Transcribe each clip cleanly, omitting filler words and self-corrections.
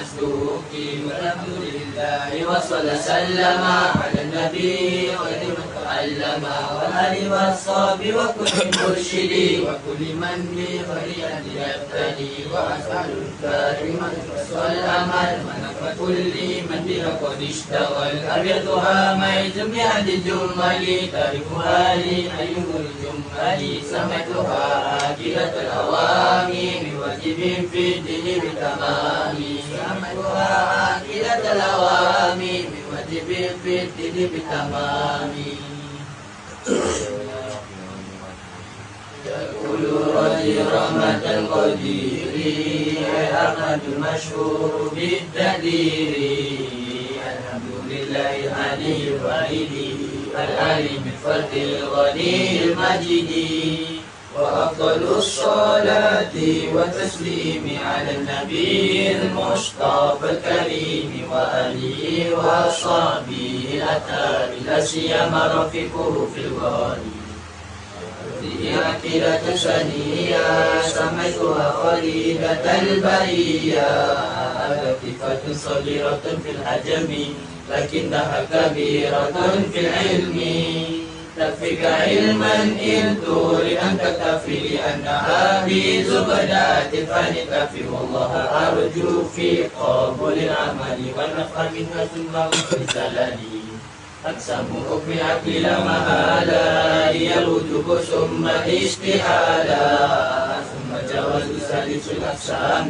المسلوك والحمد لله وصلى سلم على النبي خير من تعلم والآل والصحب وكل مرشد وكل من بخير يبتلي وأسأل الكريم والأمل ونفع كل من بها قد اشتغل أبيضها ميت بهذه الجمل تاركها لي أيها الجمل سمعتها آكلة الأوامر بواجب في الدين بتمام سمعتها آكلة الأوامر بواجب في الدين بتمام يقول رضي رحمة القدير أحمد المشهور بالتقدير الحمد لله العلي الواحد العليم الفرد الغني المجيد وأفضل الصلاة والتسليم على النبي المصطفى الكريم وآله وصحبه الأتار لا سيما رفيقه في الغالي في عقيدة سنية سميتها خليلة البرية لطيفة صغيرة في الحجم لكنها كبيرة في العلم تكفيك علما إن تريد أن تكتفي لأنها بزبدات الفن تكفي والله أرجو في قبول العمل والنفع منها ثم بزلالي أقسم حكم عقل مهالا هي الوجوب ثم الاستحالة ثم جواز ثالث الأقسام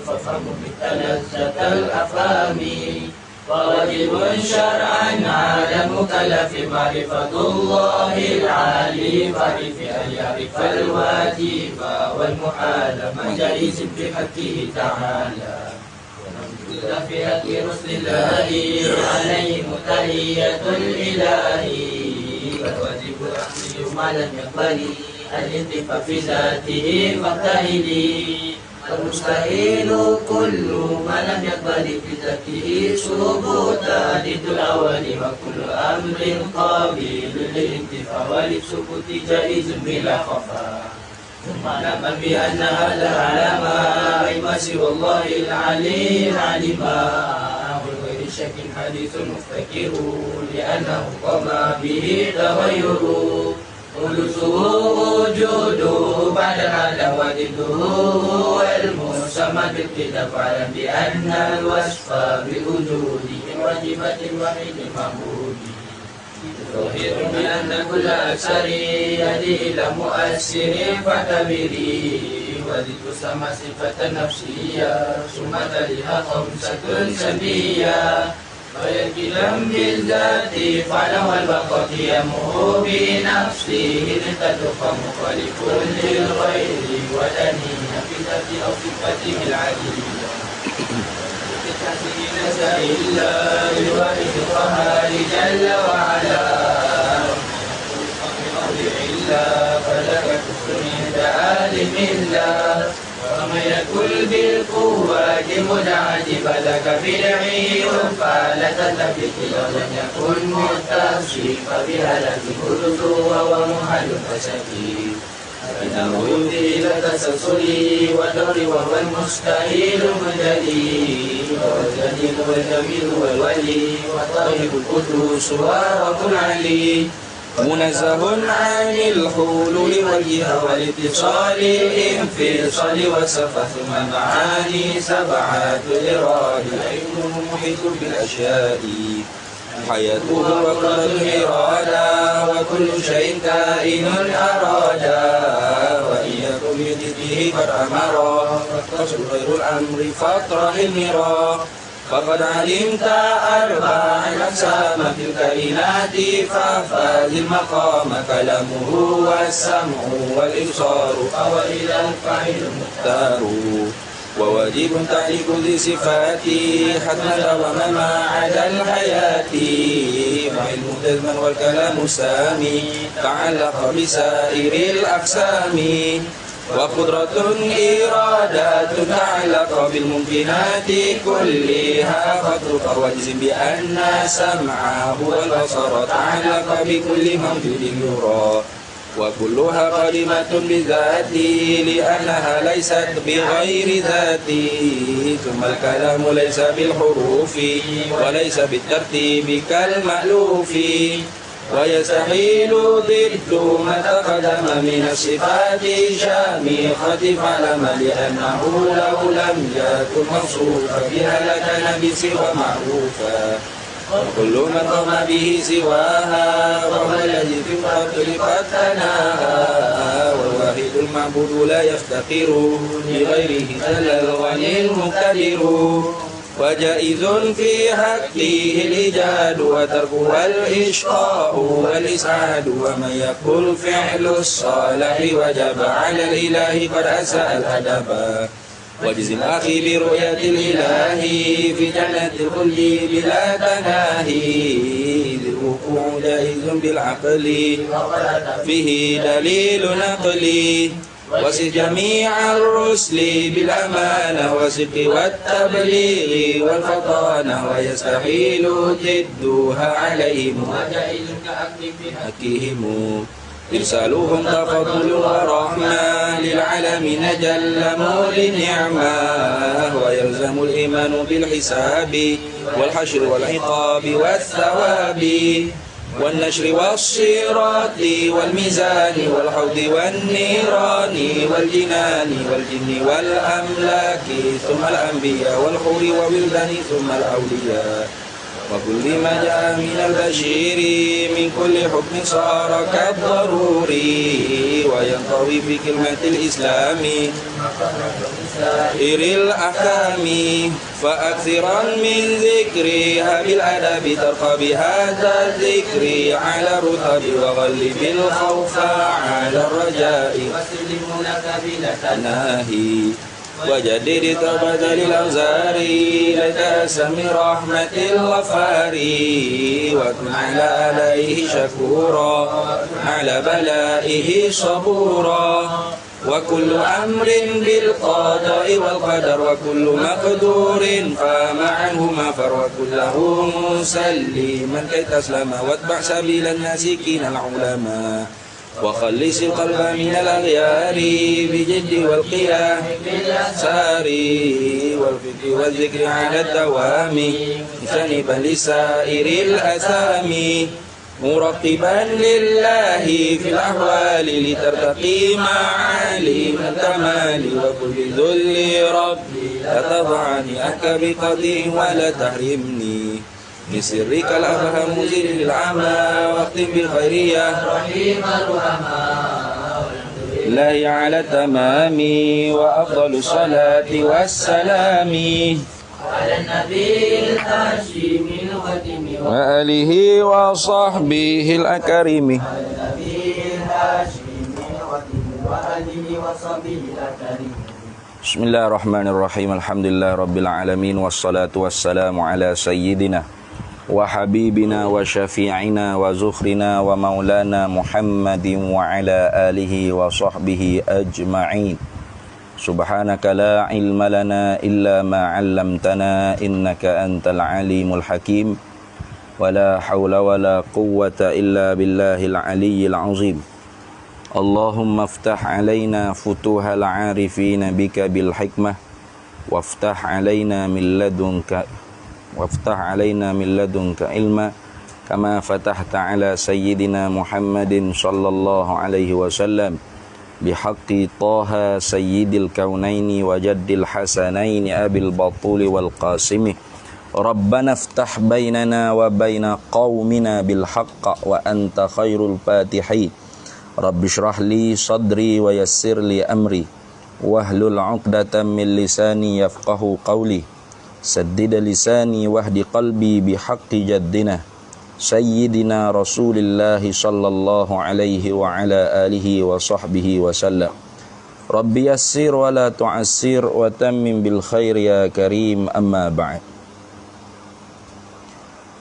فافهم بالتلذة الأفهام وواجب شرعا على المكلف معرفة الله العلي فعرف أن يعرف الواجب والمحال ما جائز في حقه تعالى في حق رسل الله عليه تحية الإله والواجب أحمل ما لم يقبل الانتفاع في ذاته فابتهلي المستحيل كل ما لم يقبل في ذاته ثبوتا ضد الأول وكل أمر قابل للانتفاع وللسكوت جائز بلا خفاء ثم نعلم بأن هذا علامة ما سوى الله العلي علما وغير شك حديث مفتكر لأنه قام به تغير حدوثه وجوده بعد هذا وجده المسمى بالكتاب فاعلم بأن الوصف بوجوده واجبة الوحيد المعبود ظاهر بأن كل أكثر يهدي إلى مؤثر فاعتبري وذي تسمى صفة نفسية ثم تليها خمسة سلبية ويكلم بالذات فعلا والبقاء يمه بنفسه لتدق مخالف للغير ودنيا في ذات أو صفته العديدة نسأل الله الواحد القهار جل وعلا فلك كفر عند عالم الله ومن يكن بالقوة متعجب لك بدعي فلا تلتفت ولم يكن متصفا بها لكن هو محل فسكين فإنه يؤدي إلى التسلسل والدور وهو المستحيل المجلي والجليل والجميل والولي والطيب القدوس ورب العلي منزه عن الحلول والجهة والاتصال الانفصال والصفة ثم معاني سبعة الإراد علم محيط بالأشياء حياته وقدرة الإرادة وكل شيء كائن أرادا وإن يكن بضده قد أمرا فاقتصر غير الأمر فاطرح المرا فقد علمت أربع أقسام في الكائنات فافز المقام كلامه والسمع والإبصار فهو إلى الفاعل المختار وواجب تعليق ذي صفات حتما دوما ما عدا الحياة وعلم جزما والكلام سامي تعلق بسائر الأقسام وقدرة إرادة تعلق بالممكنات كلها فترك واجزم بأن سمعه والبصر تعلق بكل موجود يرى وكلها قادمة بذاتي لأنها ليست بغير ذاتي ثم الكلام ليس بالحروف وليس بالترتيب كالمألوف ويستحيل ضد ما تقدم من الصفات شامخة فعلم لأنه لو لم يكن موصوفا بها لكان بسوى معروفا وكل من قام به سواها وهو الذي في الفضل قد تناها والواحد المعبود لا يفتقر لغيره جل الغني المقتدر وجائز في حقه الإيجاد وتركه الإشقاء والإسعاد ومن يقول فعل الصالح وجب على الإله قد أساء الأدب وجزم أخي برؤية الإله في جنة الخلد بلا تناهي الوقوع جائز بالعقل فيه دليل نقلي وصف جميع الرسل بالأمانة والصدق والتبليغ والفطانة ويستحيل ضدها عليهم وجائز كأكلهم إرسالهم تفضل ورحمة للعالمين جل مولي النعمة ويلزم الإيمان بالحساب والحشر والعقاب والثواب والنشر والصراط والميزان والحوض والنيران والجنان والجن والأملاك ثم الأنبياء والحور وولدان ثم الأولياء وكل ما جاء من البشير من كل حكم صار كالضروري وينطوي في كلمة الإسلام سائر الأحكام فأكثرا من ذكرها بالأدب ترقى بهذا الذكر على الرتب وغلب الخوف على الرجاء وسلم لك بلا تناهي وجدد توبة للأوزار لك سم رحمة الغفار وكن على آلائه شكورا على بلائه صبورا وكل أمر بالقضاء والقدر وكل مقدور فما عنه مفر وكله مسلما كي تسلم واتبع سبيل الناسكين العلماء وخلص القلب من الأغيار بجد والقيام بالأسار والفكر والذكر على الدوام جانبا لسائر الأثام مرقبا لله في الأحوال لترتقي معالي الكمال وكل ذل ربي لا تضعني أنك بقضي ولا تحرمني بسرك الأفهم زل العمى واختم بالخير يا رحيم الرحمن الله على التمام وأفضل الصلاة والسلام على النبي الهاشم الختم وآله وصحبه الأكرم على النبي الهاشم الختم وآله وصحبه الأكرم بسم الله الرحمن الرحيم الحمد لله رب العالمين والصلاة والسلام على سيدنا وحبيبنا وشفيعنا وزخرنا ومولانا محمد وعلى آله وصحبه أجمعين سبحانك لا علم لنا إلا ما علمتنا إنك أنت العليم الحكيم ولا حول ولا قوة إلا بالله العلي العظيم اللهم افتح علينا فتوح العارفين بك بالحكمة وافتح علينا من لدنك علما كما فتحت على سيدنا محمد صلى الله عليه وسلم بحق طه سيد الكونين وجد الحسنين أبي البطول والقاسم ربنا افتح بيننا وبين قومنا بالحق وأنت خير الفاتحين رب اشرح لي صدري ويسر لي أمري واحلل عقدة من لساني يفقه قولي سدد لساني واهد قلبي بحق جدنا سيدنا رسول الله صلى الله عليه وعلى آله وصحبه وسلم رب يسر ولا تعسر وتمم بالخير يا كريم أما بعد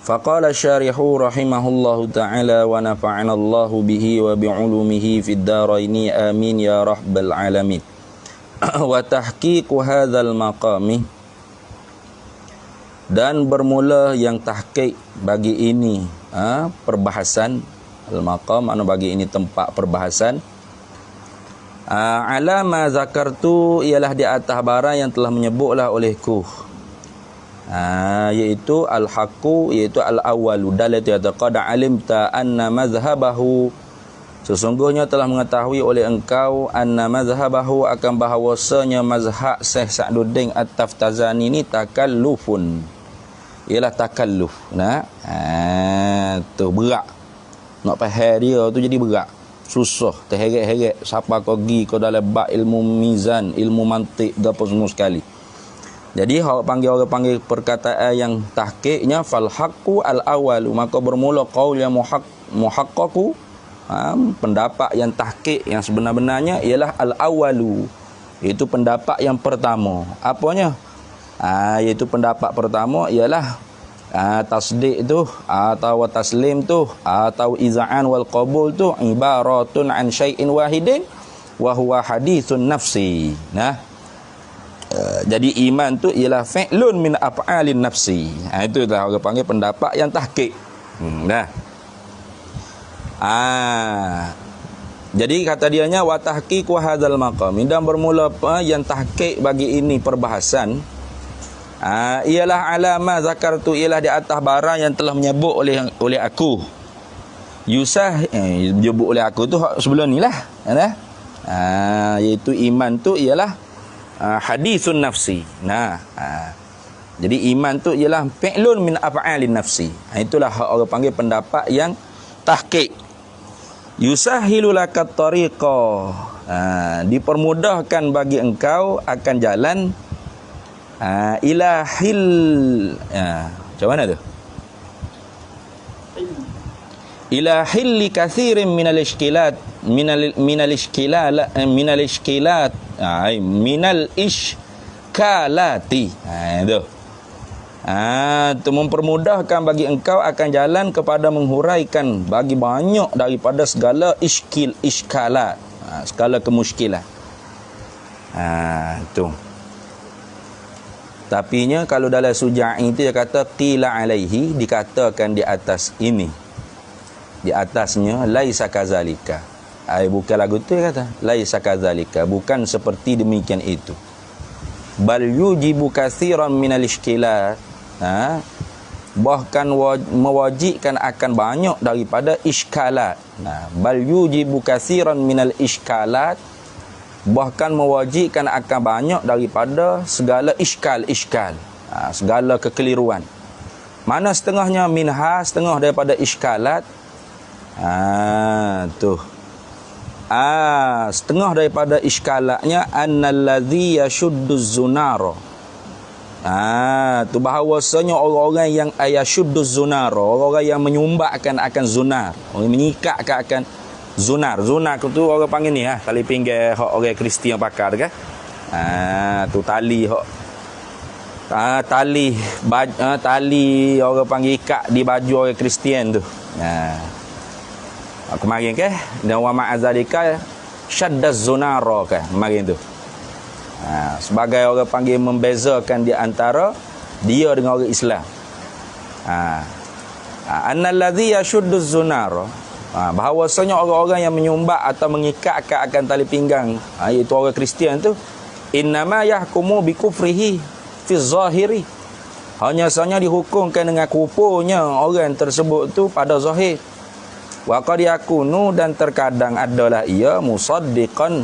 فقال الشارح رحمه الله تعالى ونفعنا الله به وبعلومه في الدارين آمين يا رب العالمين وتحقيق هذا المقام dan bermula yang tahqiq bagi ini perbahasan Al-maqam anu bagi ini tempat perbahasan. Ala ma zakartu ialah di atas barang yang telah menyebutlah olehku. Iaitu al-haqqu, iaitu al-awwalu. Dalil itu kata qad alimta anna mazhabahu, sesungguhnya telah mengetahui oleh engkau anna mazhabahu, akan bahawasanya mazhab Syekh Sa'duddin At-Taftazani ini takallufun, ialah takalluf. Tu berat. Nak faham dia tu jadi berat. Susah, terheret-heret siapa kau pergi kau dalam bab ilmu mizan, ilmu mantik, apa semua sekali. Jadi orang panggil perkataan yang tahqiqnya fal haqqu al awalu, maka bermula qaul yang muhaqqaqu, pendapat yang tahqiq yang sebenar-benarnya ialah al awalu, iaitu pendapat yang pertama. Apanya? Iaitu pendapat pertama ialah tasdik tu atau taslim tu atau iza'an wal qabul tu ibaratun an syai'in wahidin wa huwa hadithun nafsi. Jadi iman tu ialah fi'lun min af'alin nafsi. Itu dah orang panggil pendapat yang tahqiq. Jadi kata dianya wa tahqiqu hadzal maqam, dan bermula yang tahqiq bagi ini perbahasan ialah alama zakartu, ialah di atas barang yang telah menyebut oleh aku. Menyebut oleh aku tu sebelum ni lah. Iaitu iman tu ialah hadithun nafsi. Jadi iman tu ialah fi'lun min af'alin nafsi. Itulah orang panggil pendapat yang tahqiq. Yusahilu lakat tariqa, dipermudahkan bagi engkau akan jalan ilahil, macam mana tu? Ilahil li kathirin minal ishkilat, minal ishkalati. Itu mempermudahkan bagi engkau akan jalan kepada menghuraikan bagi banyak daripada segala ishkalat, segala kemuskilan. Tu. Tapinya kalau dalam Suja'i itu dia kata qila alaihi, dikatakan di atas ini, di atasnya laisa kazalika. Bukan lagu tu dia kata laisa kazalika, bukan seperti demikian itu. Bal yujibu katsiran minal ishkilat, bahkan mewajibkan akan banyak daripada iskalat. Bal yujibu katsiran minal iskalat, bahkan mewajibkan akan banyak daripada segala iskal, segala kekeliruan. Mana setengahnya minha, setengah daripada iskalat. Setengah daripada iskalatnya annalladzi yashudduz zunara. Tu bahawasanya orang-orang yang yashudduz zunara, orang-orang yang menyumbakkan akan zunar, orang menyikatkan akan zunar. Zunar tu orang panggil ni tali pinggir hak orang Kristian pakar kan. Tu tali hak tali orang panggil ikat di baju orang Kristian tu. Kemarin ke dan wa ma'azalika syaddaz zunara kan kemarin tu. Sebagai orang panggil membezakan di antara dia dengan orang Islam. Annalladzi yashudduz zunara, bahawasanya orang-orang yang menyumbat atau mengikatkan akan tali pinggang, iaitu orang Kristian tu, innama yahkumu bi kufrihi fi zahiri, hanya saja dihukumkan dengan kufurnya orang tersebut tu pada zahir. Wa qad yakunu, dan terkadang adalah ia musaddiqan,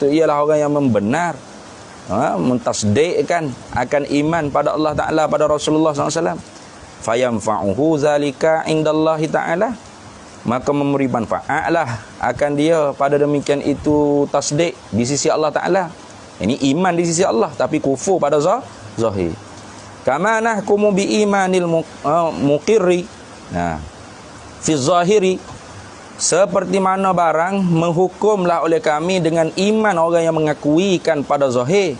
tu ialah orang yang membenar, mentasdikkan akan iman pada Allah Ta'ala, pada Rasulullah SAW. Fayamfa'uhu zalika indallahi ta'ala, maka memberi manfaat lah akan dia pada demikian itu tasdik di sisi Allah Ta'ala. Ini iman di sisi Allah tapi kufur pada zahir. Kama nahkumu bi imanil muqirri fi zahiri, seperti mana barang menghukumlah oleh kami dengan iman orang yang mengakuikan pada zahir.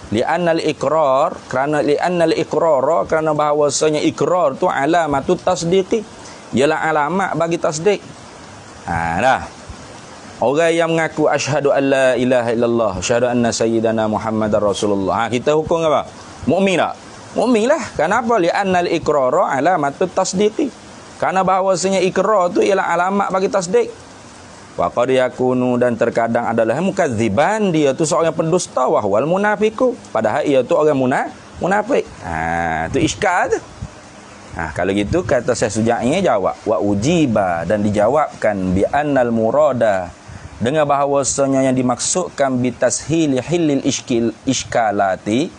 Li'annal iqrar, kerana bahawasanya ikrar tu alamatut tasdiqi, ialah alamat bagi tasdik. Orang yang mengaku asyhadu an la ilaha illallah, asyhadu anna sayyidana Muhammadar Rasulullah, kita hukum apa? Mukmin tak? Mukmin lah. Kenapa? Li'annal iqrar alamatut tasdiqi, Karena bahawasanya ikrar tu ialah alamat bagi tasdik. Wa qad yakunu, dan terkadang adalah mukadziban, dia tu seorang pendusta, wa huwal munafiqu, padahal ia tu orang munafik. Tu iskal tu. Kalau gitu kata Syekh Suja'i jawab wa ujiba, dan dijawabkan bi annal murada, dengan bahawasanya yang dimaksudkan bi tashili hilil iskalati,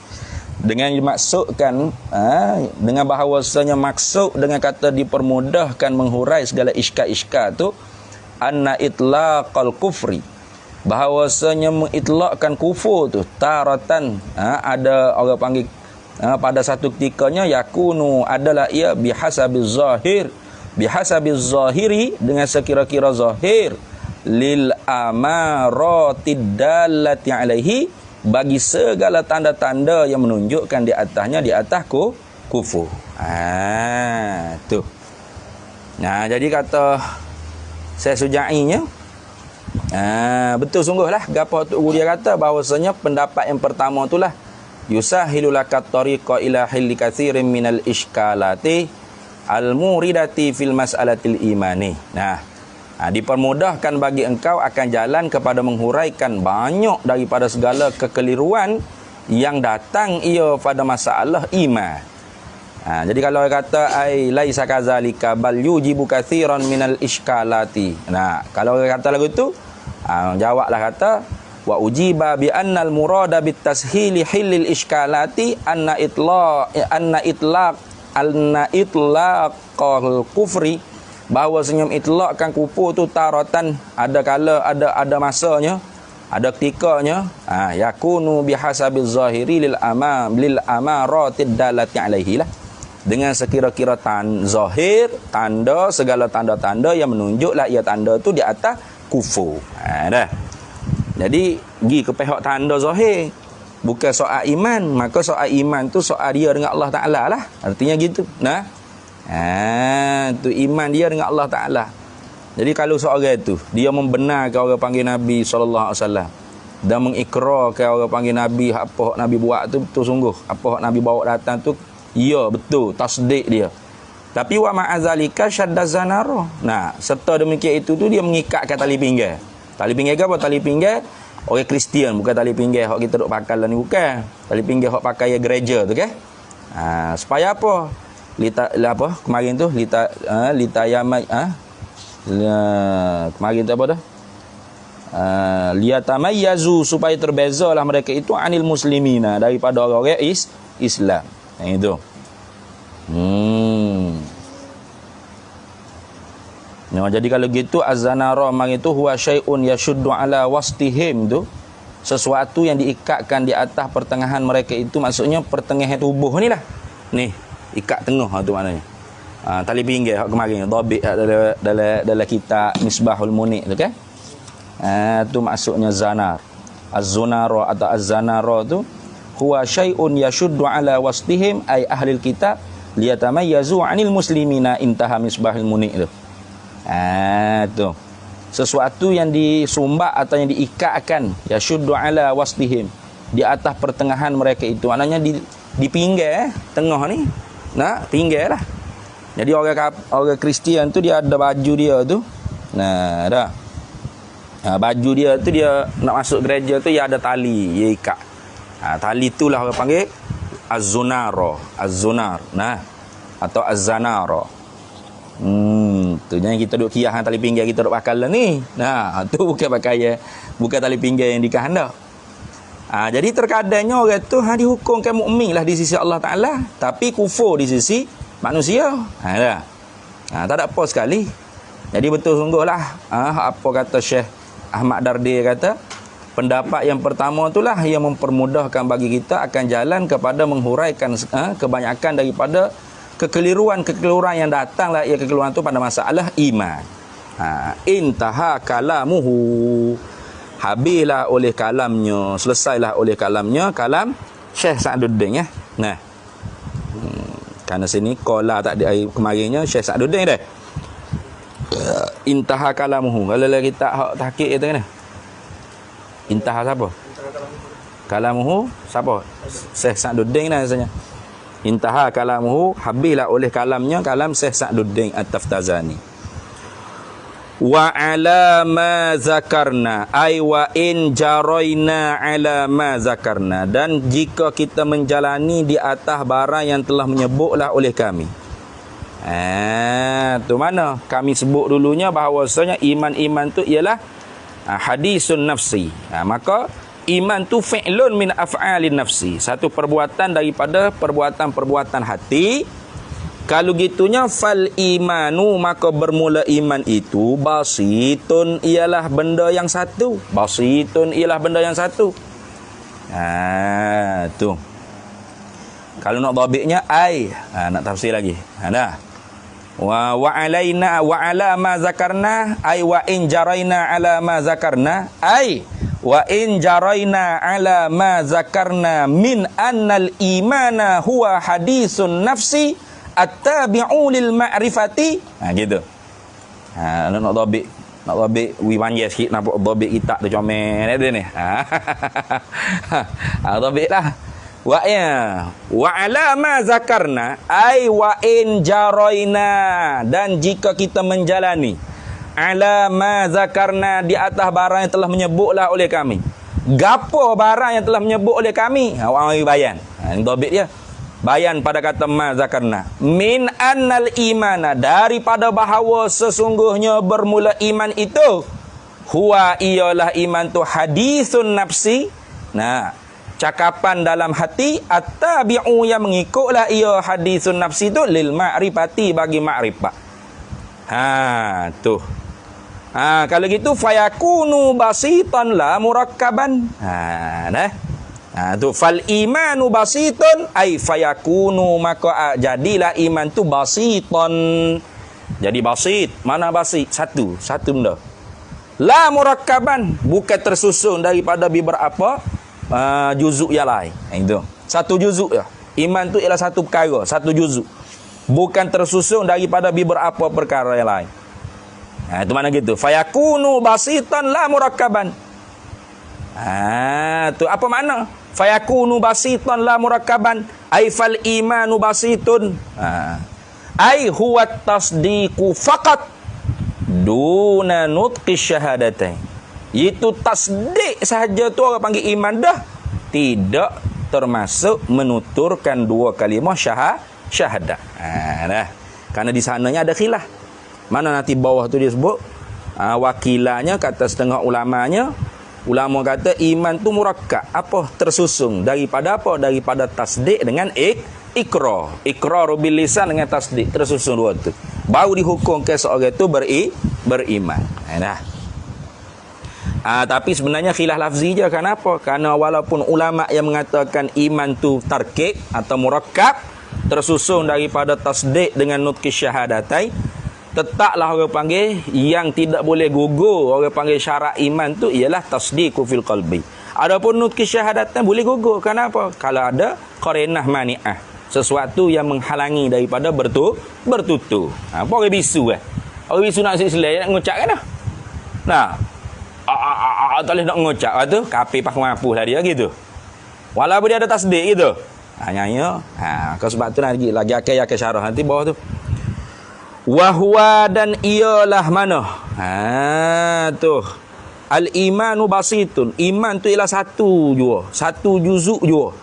dengan dimaksudkan dengan bahawasanya maksud dengan kata dipermudahkan menghurai segala iskal-iskal tu anna itlaqal kufri, bahawasanya mengitlaqkan kufur tu taratan, ada orang panggil pada satu ketikanya yakunu, adalah ia bihasabiz zahiri, dengan sekira-kira zahir, lil amaratid dallati alaihi, bagi segala tanda-tanda yang menunjukkan di atasnya, di atas kufur. Tu. Jadi kata saya Suja'inya, betul sungguhlah gapo tu dia kata bahawasanya pendapat yang pertama itulah yusahilu lakat tariqa ila hilli katsirin minal iskalati al-muridati fil mas'alatil imani. Dipermudahkan bagi engkau akan jalan kepada menghuraikan banyak daripada segala kekeliruan yang datang ia pada masalah iman. Jadi kalau dia kata ai laisa kadzalika bal yujibu katsiran minal iskalati. Kalau dia kata lagu tu, jawablah kata wa ujiba bi annal murada bit tashili hilil iskalati anna itlaqal kufri, bahawa senyum itlaqkan kufur tu taratan, ada kala ada masanya, ada ketikanya, yakunu bihasabiz zahiri lil amaratid dalati alaihi lah, dengan sekira-kira zahir, tanda, segala tanda-tanda yang menunjuklah ia tanda tu di atas kufur. Dah. Jadi pergi ke pihak tanda zahir, bukan soal iman. Maka soal iman tu soal dia dengan Allah Ta'ala lah. Artinya gitu. Tu iman dia dengan Allah Ta'ala. Jadi kalau seorang tu dia membenarkan orang panggil Nabi SAW dan mengikrarkan orang panggil Nabi, apa Nabi buat tu betul sungguh, apa Nabi bawa datang tu ya betul, tasdik dia. Tapi wa ma'azalika syadda zanara. Serta demikian itu tu dia mengikatkan tali pinggang. Tali pinggang ke apa? Tali pinggang orang Kristian, bukan tali pinggang hak kita duk pakai ni, bukan. Tali pinggang hak pakai gereja tu kan. Supaya apa? Kemarin tu litayama kemarin tu apa dah? Liyatamayyazu, supaya terbezalah mereka itu anil muslimina, daripada orang-orang Islam. Itu. Jadi kalau gitu az-zanara mang itu huwa syai'un yashuddu ala wastihim tu, sesuatu yang diikatkan di atas pertengahan mereka itu, maksudnya pertengahan tubuh ni lah. Ni, ikat tengah tu maknanya. Tali pinggir hak kemarin dhabit dalam kitab Misbahul Munir tu kan. Tu maksudnya zanar. Az-zunara atau az-zanara tu huwa syai'un yashuddu ala wastihim ay ahlil kitab liyatamayyazu 'anil muslimina, intaha Misbahul Munir tu. Tu sesuatu yang disumbat atau yang diikatkan, yashuddu ala wasdihim, di atas pertengahan mereka itu, maknanya di pinggir tengah ni, pinggir lah. Jadi orang Kristian tu dia ada baju dia tu, baju dia tu, dia nak masuk gereja tu dia ada tali, dia ikat. Tali itulah orang panggil az-zunar, atau az-zanara. Tu jangan kita duk kiah tali pinggir kita duk pakai lah ni. Tu bukan tali pinggir yang dikehendak. Jadi terkadangnya orang tu dihukumkan mukmin lah di sisi Allah Ta'ala, tapi kufur di sisi manusia. Tak ada apa sekali. Jadi betul sungguhlah apa kata Syekh Ahmad Dardi kata, pendapat yang pertama itulah yang mempermudahkan bagi kita akan jalan kepada menghuraikan kebanyakan daripada kekeliruan yang datanglah, ia kekeliruan itu pada masalah iman. Intaha kalamuhu, habislah oleh kalamnya, selesailah oleh kalamnya, kalam Syekh Sa'duddin ya. Karena sini qala tak ada kemarinnya Syekh Sa'duddin dah. Intaha kalamuhu. Kalau kita hak tahqiq itu kan. Intaha siapa? Kalamuhu siapa? Syekh Sa'duddin dah rasanya. Intaha kalamuhu, habislah oleh kalamnya, kalam Syekh Sa'duddin At-Taftazani. Wa ala ma zakarna, ay wa in jaraina ala ma zakarna, dan jika kita menjalani di atas barang yang telah menyebutlah oleh kami. Tu mana? Kami sebut dulunya bahawasanya iman-iman tu ialah hadisun nafsi. Maka iman tu fi'lun min af'alin nafsi, satu perbuatan daripada perbuatan-perbuatan hati. Kalau gitunya fal imanu, maka bermula iman itu basitun, ialah benda yang satu. Basitun ialah benda yang satu. Tu. Kalau nak dhabitnya ai, nak tafsir lagi. Dah. Wa alaina wa ala ma zakarna, ay wa in jaraina ala ma zakarna, ay wa in jaraina ala ma zakarna min annal imana huwa hadisun nafsi at-tabi'u lil ma'rifati. Gitu. Nak dhabit wi panjang sikit, nampak dhabit kita tu comel dia ni. Dhabitlah. Wa ala ma zakarna, ay wa in jaraina, dan jika kita menjalani ala ma zakarna, di atas barang yang telah menyebutlah oleh kami. Gapo barang yang telah menyebut oleh kami? Awak bayan. Ini dhabit dia. Bayan pada kata ma zakarna. Min annal imana, daripada bahawa sesungguhnya bermula iman itu, huwa ialah iman tu hadisun nafsi. Cakapan dalam hati, at-tabi'u yang mengikutlah ia hadisun nafsi tu lil ma'rifati, bagi ma'rifat. Tu. Kalau gitu fayakunu basitan la murakkaban. Tu fal imanu basitun, ay fayakunu, maka jadilah iman tu basitan. Jadi basit, mana basit? Satu benda. La murakkaban, bukan tersusun daripada beberapa juzuk yang lain. Itu satu juzuk ya. Iman tu ialah satu perkara, satu juzuk, bukan tersusun daripada beberapa perkara yang lain. Itu mana gitu. Fayakunu basitan la murakkaban. Tu apa makna? Fayakunu basitan la murakkaban, ay fal imanu basitun, ay huwa tasdiqu faqat duna nutqi syahadatain. Itu tasdik sahaja tu orang panggil iman dah, tidak termasuk menuturkan dua kalimah syahadah. Dah. Karena di sananya ada khilaf. Mana nanti bawah tu dia sebut wakilanya, kata setengah ulamanya. Ulama kata iman tu murakkab, apa? Tersusun daripada apa? Daripada tasdik dengan ikrar. Iqrar bil lisan dengan tasdik, tersusun dua tu. Baru dihukumkan seorang itu beriman. Dah. Tapi sebenarnya khilaf lafzi je. Kenapa? Kerana walaupun ulama yang mengatakan iman tu tarkib atau murakkab, tersusun daripada tasdik dengan nutqi syahadatai, tetaplah orang panggil yang tidak boleh gugur, orang panggil syarat iman tu ialah tasdiqu fil qalbi. Adapun nutqi syahadatai boleh gugur. Kenapa? Kalau ada qarinah mani'ah, sesuatu yang menghalangi daripada bertutur. Apa orang bisu orang bisu nak selai nak ngucap kan? Tak boleh nak ngucap tu kapi pak mampu lah dia gitu. Walaupun dia ada tasdik gitu. Hanya kau sebab tu lagi akan syarah nanti bawah tu. Wa huwa, dan ialah mana? Tu. Al imanu basitun. Iman tu ialah satu jua, satu juzuk jua.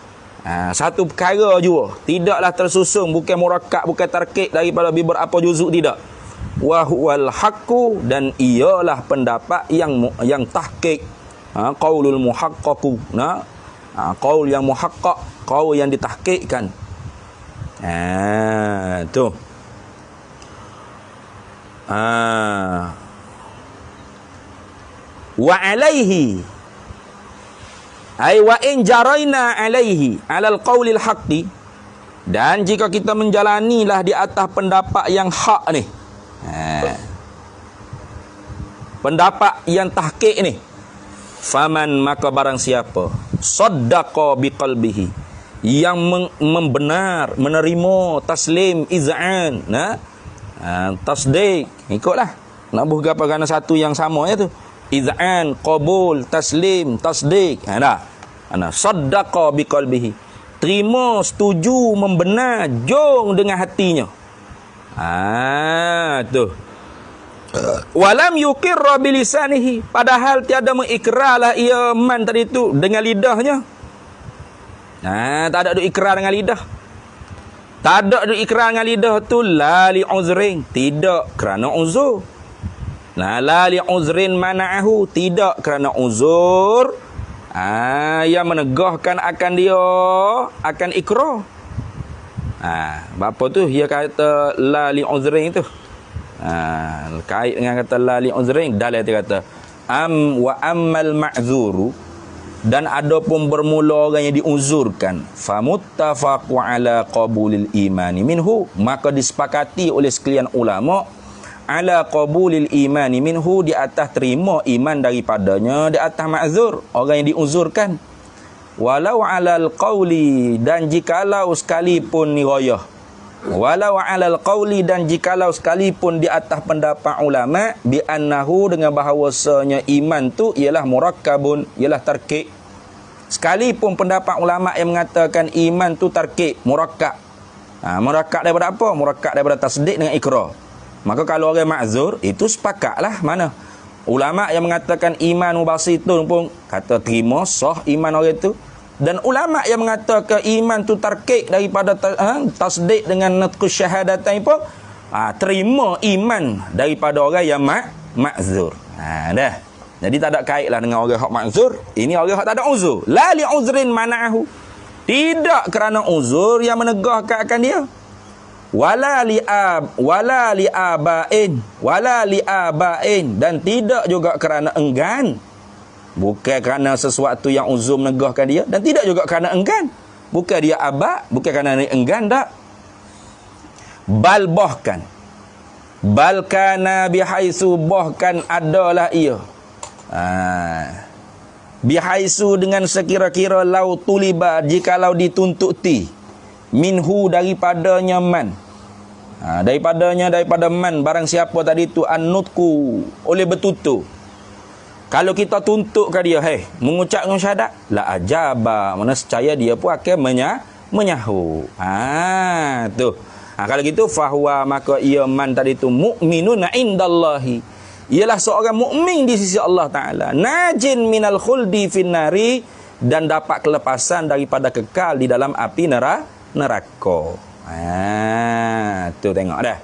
Satu perkara jua. Tidaklah tersusun, bukan murakkab, bukan tarkib daripada beberapa juzuk, tidak. Wa huwal haqqu, dan ialah pendapat yang tahqiq, qaulul muhaqqaqu, qaul yang muhaqqaq, qaul yang ditahqiqkan. Tu. Wa alaihi, ay wa in jaraina alaihi alal qaulil haqqi, dan jika kita menjalanilah di atas pendapat yang hak ni, pendapat yang tahqiq ni, faman, maka barang siapa saddaqa biqalbihi, yang membenar, menerima, taslim, iz'an, tasdik, ikutlah nak buh apa, kerana satu yang sama tu, iz'an, qabul, taslim, tasdik. Saddaqa biqalbihi, terima, setuju, membenar, jong dengan hatinya. Tu. Walam yuqirra bilisanihi, padahal tiada mengikrarlah ia man tadi tu dengan lidahnya. Tak ada ikrar dengan lidah. Tak ada ikrar dengan lidah tu la li uzrin, tidak kerana uzur. La li uzrin mana'ahu, tidak kerana uzur yang menegahkan akan dia akan ikrar. Bapa tu dia kata la li uzrin tu. Kait dengan kata la li uzrin, dalam dia kata wa ammal ma'zuru, dan ada pun bermula orang yang diuzurkan, famuttafaqu ala qabulil imani minhu, maka disepakati oleh sekalian ulama ala qabulil imani minhu, di atas terima iman daripadanya, di atas ma'zur, orang yang diuzurkan. Walau alal qawli, dan jikalau sekalipun nirayah, walau alal qawli, dan jikalau sekalipun di atas pendapat ulama, bi annahu, dengan bahawasanya iman tu ialah murakkabun, ialah tarkib. Sekalipun pendapat ulama yang mengatakan iman tu tarkib, murakkab. Murakkab daripada apa? Murakkab daripada tasdik dengan ikrar. Maka kalau orang ma'zur, itu sepakatlah mana ulama yang mengatakan iman mubasitun pun kata terima sah iman orang itu, dan ulama yang mengatakan iman tu tarkik daripada tasdik dengan natqus syahadatain pun terima iman daripada orang yang ma'zur. Dah. Jadi tak ada kaitlah dengan orang hak ma'zur. Ini orang hak tak ada uzur. La li uzrin mana'ahu, tidak kerana uzur yang menegahkan akan dia. Wala li abain, dan tidak juga kerana enggan. Bukan kerana sesuatu yang uzur menegahkan dia, dan tidak juga kerana enggan. Bukan dia abak, bukan kerana dia enggan, tak. Bal bahkan, bal kana bihaisu, bahkan adalah ia. Bihaisu, dengan sekira-kira, lau tuliba, jikalau dituntut minhu, daripadanya man, daripada man, barang siapa tadi tu an-nutku, oleh bertutur. Kalau kita tuntukkan dia mengucapkan syahadat, la ajaba, mana secaya dia pun akan menyahu. Tu. Kalau gitu fahuwa, maka ia man tadi tu mu'minun indallahi, ialah seorang mukmin di sisi Allah Taala, najin minal khuldi finnari, dan dapat kelepasan daripada kekal di dalam api neraka. Tu tengok dah.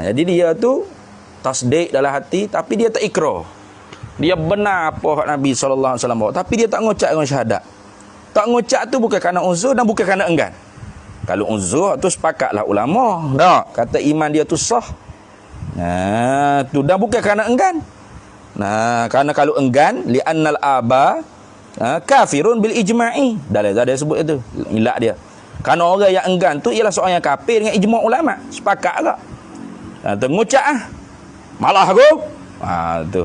Jadi dia tu tasdik dalam hati, tapi dia tak ikrar. Dia benar apa Nabi sallallahu alaihi wasallam bawa, tapi dia tak ngucap dengan syahadat. Tak ngucap tu bukan kerana uzur dan bukan kerana enggan. Kalau uzur tu sepakatlah ulama, dak kata iman dia tu sah. Tu dah bukan kerana enggan. Kerana kalau enggan, li'annal aba kafirun bil ijma'i. Dah sebut itu ilak dia. Kerana orang yang enggan tu ialah seorang yang kafir dengan ijma' ulama. Sepakat tak? Tu ngucap malah aku. Tu.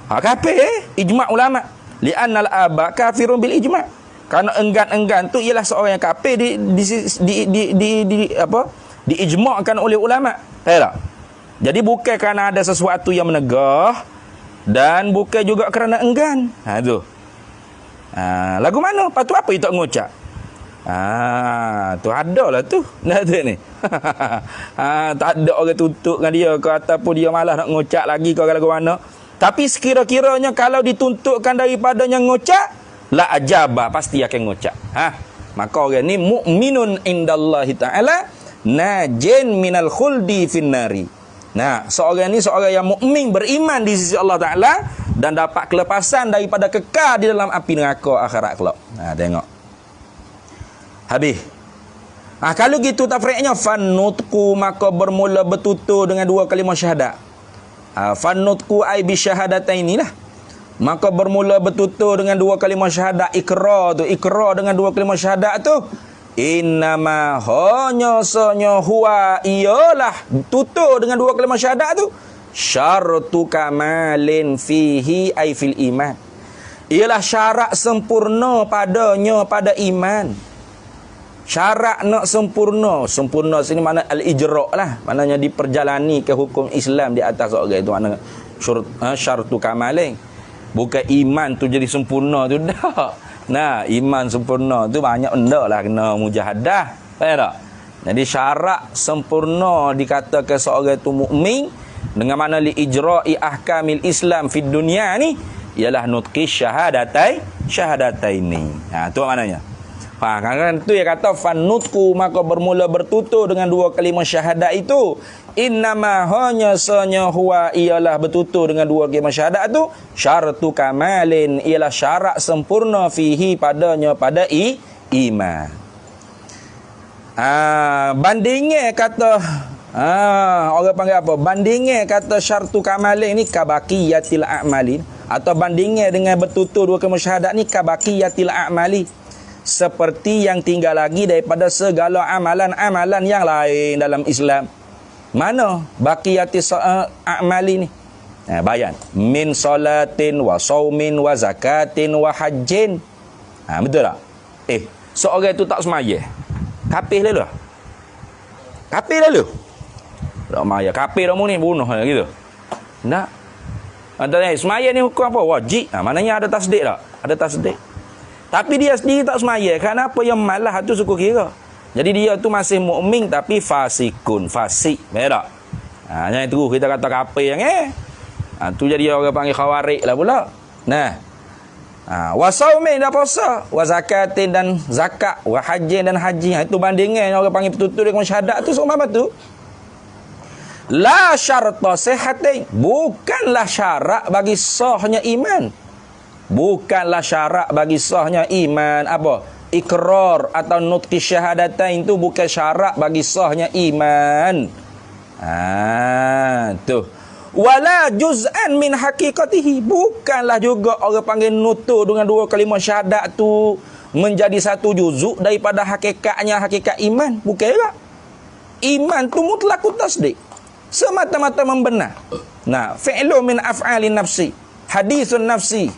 Kafir ijma' ulama. Li'annal aba kafirun bil ijma'. Kerana enggan-enggan tu ialah seorang yang kafir di ijma'kan oleh ulama. Tahu tak? Jadi bukan kerana ada sesuatu yang menegah, dan bukan juga kerana enggan. Tu. Lagu mana? Patu apa dia tak ngucap? Tu adalah tu. Dah tu ni. Tak ada orang tuntut dengan dia ke, ataupun dia malah nak ngucap lagi ke lagu mana. Tapi sekira-kiranya kalau dituntutkan daripadanya ngucap, la ajaba, pasti akan ngucap. Maka orang ni mu'minun indallahi ta'ala, najin minal khuldi finnari. Seorang ni seorang yang mukmin, beriman di sisi Allah Ta'ala, dan dapat kelepasan daripada kekal di dalam api neraka akhirat kelak. Tengok. Habis. Kalau gitu tafriqnya fannutku, maka bermula bertutur dengan dua kalimah syahadat. Fannutku ai bi syahadataini lah. Maka bermula bertutur dengan dua kalimah syahadat. Ikrar dengan dua kalimah syahadat tu, innama, hanya sanya, huwa, ialah, tutur dengan dua kalimah syahadat tu, syartu kamalin fihi ay fil iman, ialah syarat sempurna padanya pada iman. Syarat nak sempurna sini mana al-ijra' lah, maknanya diperjalani ke hukum Islam di atas orang itu, makna syartu kamalin. Bukan iman tu jadi sempurna tu, dah. Nah, iman sempurna tu banyak benda lah kena mujahadah. Faham tak? Jadi syarat sempurna dikatakan seorang itu mukmin dengan mana li ijra'i ahkamil Islam fid dunia ni ialah nutqi syahadataini. Ha, tu maknanya. Kan tu yang kata fanutku, maka bermula bertutur dengan dua kalimah syahadat itu. Innama hanya sanya huwa ialah bertutur dengan dua kalimah syahadat tu syartu kamalin, ialah syarat sempurna fihi padanya pada iman. Bandingnya kata orang panggil apa? Bandingnya kata syartu kamalin ni kabaqiyatil a'malin, atau bandingnya dengan bertutur dua kalimah syahadat ni kabaqiyatil a'mali, seperti yang tinggal lagi daripada segala amalan-amalan yang lain dalam Islam. Mana baqiyatis a'mali ni? Bayan. Min salatin wa saumin wa zakatin wa hajjin. Betul tak? Seorang tu tak semaya. Kapih lalu. Kapih lalu. Tak semaya. Kapih dah mu ni bunuh gitu. Nak. Antara semaya ni hukum apa? Wajib. Maknanya ada tasdik tak? Ada tasdik. Tapi dia sendiri tak semaya. Kenapa yang malah tu suku kira? Jadi dia tu masih mukmin tapi fasikun, fasik. Betul tak? Jangan terus kita kata kapir yang tu jadi orang panggil khawarik lah pula. Nah. Wasaumin dah puasa, wa zakatin dan zakat, wa hajjin dan haji. Itu bandingan orang panggil bertutur dengan syahadat tu sama apa tu? La syarta sihatin, bukanlah syarat bagi sahnya iman. Bukanlah syarat bagi sahnya iman apa? Ikrar atau nutqi syahadatain itu bukan syarat bagi sahnya iman. Tu. Wala juz'an min haqiqatihi, bukanlah juga orang panggil nutur dengan dua kalimah syahadat tu menjadi satu juzuk daripada hakikatnya hakikat iman. Bukan tak? Iman tu mutlaqut tasdik, semata-mata membenar. Nah, fi'lu min af'alin nafsi, hadisun nafsi,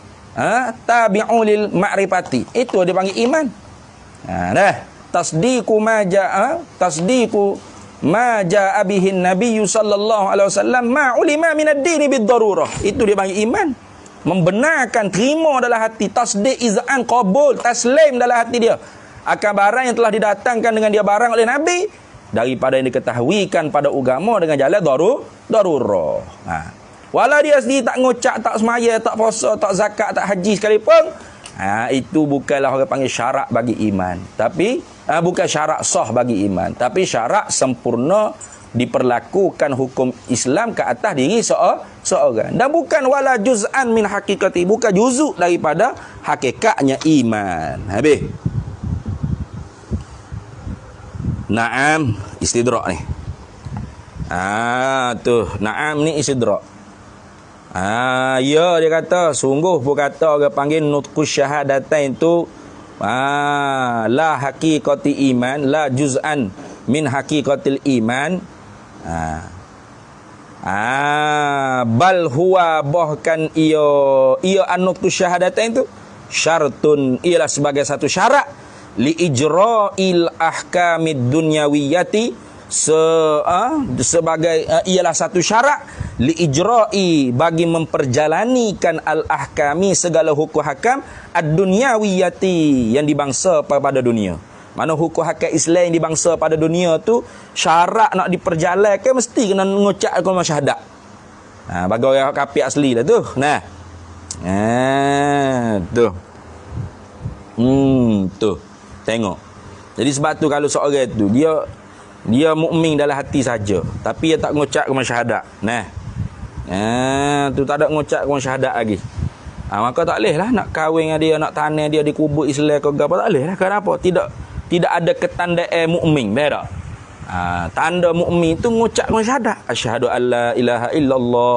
tabi'u lil ma'rifati, itu dia panggil iman. Tasdiqu ma ja'a bihi Nabi sallallahu alaihi wasallam ma ulima min ad-din bid-darurah, itu dia panggil iman. Membenarkan, terima dalam hati, tasdiq, izan, qabul, taslim dalam hati dia akan barang yang telah didatangkan dengan dia barang oleh Nabi daripada yang diketahuikan pada agama dengan jalan darurah. Walau dia sendiri tak ngucap, tak semaya, tak puasa, tak zakat, tak haji sekalipun, itu bukanlah orang panggil syarat bagi iman. Tapi bukan syarat sah bagi iman, tapi syarat sempurna diperlakukan hukum Islam ke atas diri seorang. Dan bukan wala juz'an min haqiqati, bukan juzuk daripada hakikatnya iman. Habis. Naam, istidrak ni. Tu, naam ni istidrak. Ya, dia kata sungguh pun kata orang panggil nutqus syahadatain tu la haqiqati iman, la juz'an min haqiqatil iman. Bal huwa, bahkan ia an-nutqus syahadatain tu syartun, ialah sebagai satu syarat li ijra'il ahkamid dunyawiyyati, sebagai ialah satu syarat li ijra'i, bagi memperjalanikan al-ahkami, segala hukum hakam ad-dunyawiyati, yang dibangsa pada dunia. Mana hukum hakam Islam yang dibangsa pada dunia tu syarat nak diperjalankan mesti kena mengucap kalimah syahadat. Bagi orang kafir asli lah tu. Nah. Tu. Tu. Tengok. Jadi sebab tu kalau seorang tu dia mukmin dalam hati saja, tapi dia tak mengucap kalimah syahadat. Nah. Tu tak ada mengucap kalimah syahadat lagi. Maka tak boleh lah nak kahwin dengan dia, nak tanah dia di kubur Islam ke apa, tak boleh lah. Kenapa? Tidak ada ketandaan mukmin, betul tak? Tanda mukmin tu mengucap kalimah syahadat, asyhadu alla ilaha illallah.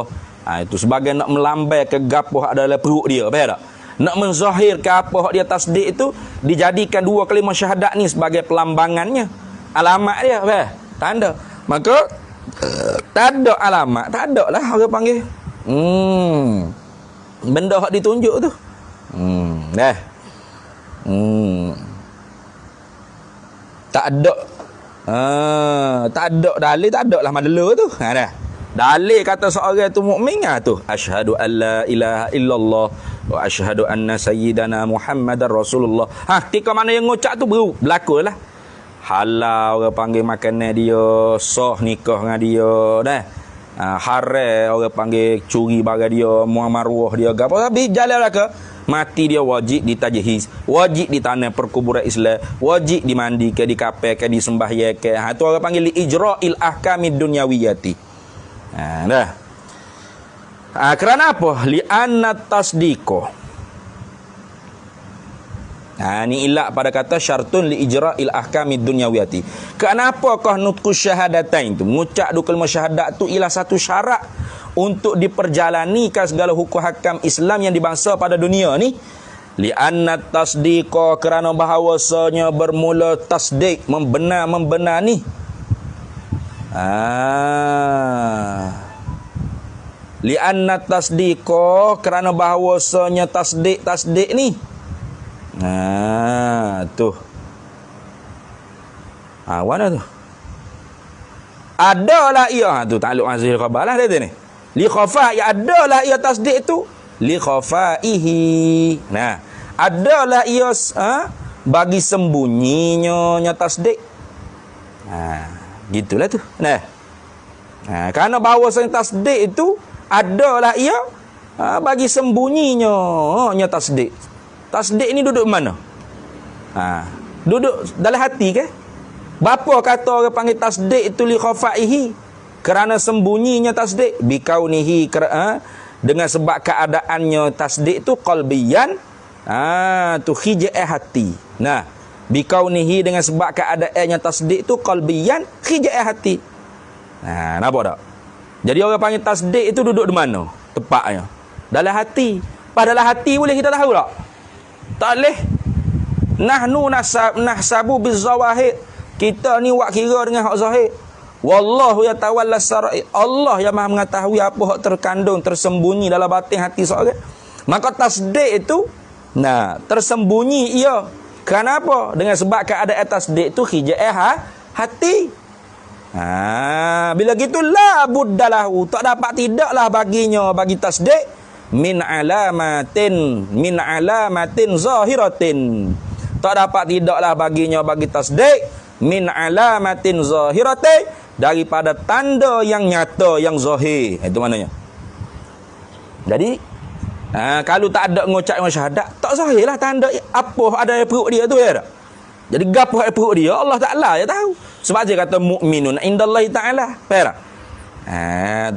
Itu sebagai nak melambaikan gapo hak dalam perut dia, betul tak? Nak menzahirkan apa hak dia tasdik itu, dijadikan dua kalimah syahadat ni sebagai pelambangannya, alamat dia, betul? Tanda. Maka tak ada alamat, tak ada lah orang panggil benda hak ditunjuk tu. Dah. Tak ada. Tak ada dalil, tak ada lah madela tu. Dah. Dalil kata seorang tu mukmin tu, asyhadu alla ilaha illallah wa asyhadu anna sayyidana Muhammadar Rasulullah. Ketika mana yang ngucap tu berlakulah. Halal orang panggil makanan dia, sah nikah dengan dia dah. Haram orang panggil curi barang dia, muang maruah dia gapo, habis jalanlah ke mati dia wajib ditajhis, wajib ditanam perkuburan Islam, wajib dimandikan, dikapelkan, disembahyangkan. Tu orang panggil ijra'il ahkamid dunyawiyati. Dah. Kerana apa? Li anna tasdiqo. Ni ilak pada kata syartun li ijra'il ahkamid dunyawiyati. Kenapakah nutqus syahadatain tu, mengucap dua kalimah syahadat tu ialah satu syarat untuk diperjalanikan segala hukum hakam Islam yang dibangsa pada dunia ni? Li anna tasdiqo, kerana bahawasanya bermula tasdik, membenar ni. Li anna tasdiqo, kerana bahawasanya tasdik ni. Tu. Mana tu? Adalah ia tu takluk azil khabar lah dia ni. Li khafa, ya adalah ia tasdik tu li khafaihi. Adalah ia bagi sembunyinya tasdik. Gitulah tu. Kerana bahawasanya tasdik itu adalah ia bagi sembunyinya tasdik. Tasdik ni duduk mana? Duduk dalam hati ke? Bapa kata orang panggil tasdik itu li khafaihi, kerana sembunyinya tasdik, bikaunihi, dengan sebab keadaannya tasdik itu qalbiyan, tu khijai hati. Bikaunihi, dengan sebab keadaannya tasdik itu qalbiyan, khijai hati. Nampak tak? Jadi orang panggil tasdik itu duduk di mana tepatnya? Dalam hati. Padahal hati boleh kita tahu tak? Tak boleh. Nahnu nahsabu bizawahid. Kita ni wak kira dengan hak zahir. Wallahu yatawalla sarair. Allah yang Maha mengetahui apa hak terkandung, tersembunyi dalam batin hati seorang. Maka tasdik itu tersembunyi ia. Kenapa? Dengan sebab keadaan tasdik itu hijai hati. Bila gitu la buddalahu, tak dapat tidaklah baginya bagi tasdik min alamatin zahiratin. Tak dapat tidaklah baginya bagi tasdik min alamatin zahiratin, daripada tanda yang nyata, yang zahir. Itu maknanya. Jadi kalau tak ada mengucap dengan syahadat, tak zahir lah tanda apa ada di perut dia tu, ya tak? Jadi gapo di perut dia Allah Taala ya tahu. Sebab dia kata mukminun indallahi taala. Faham tak?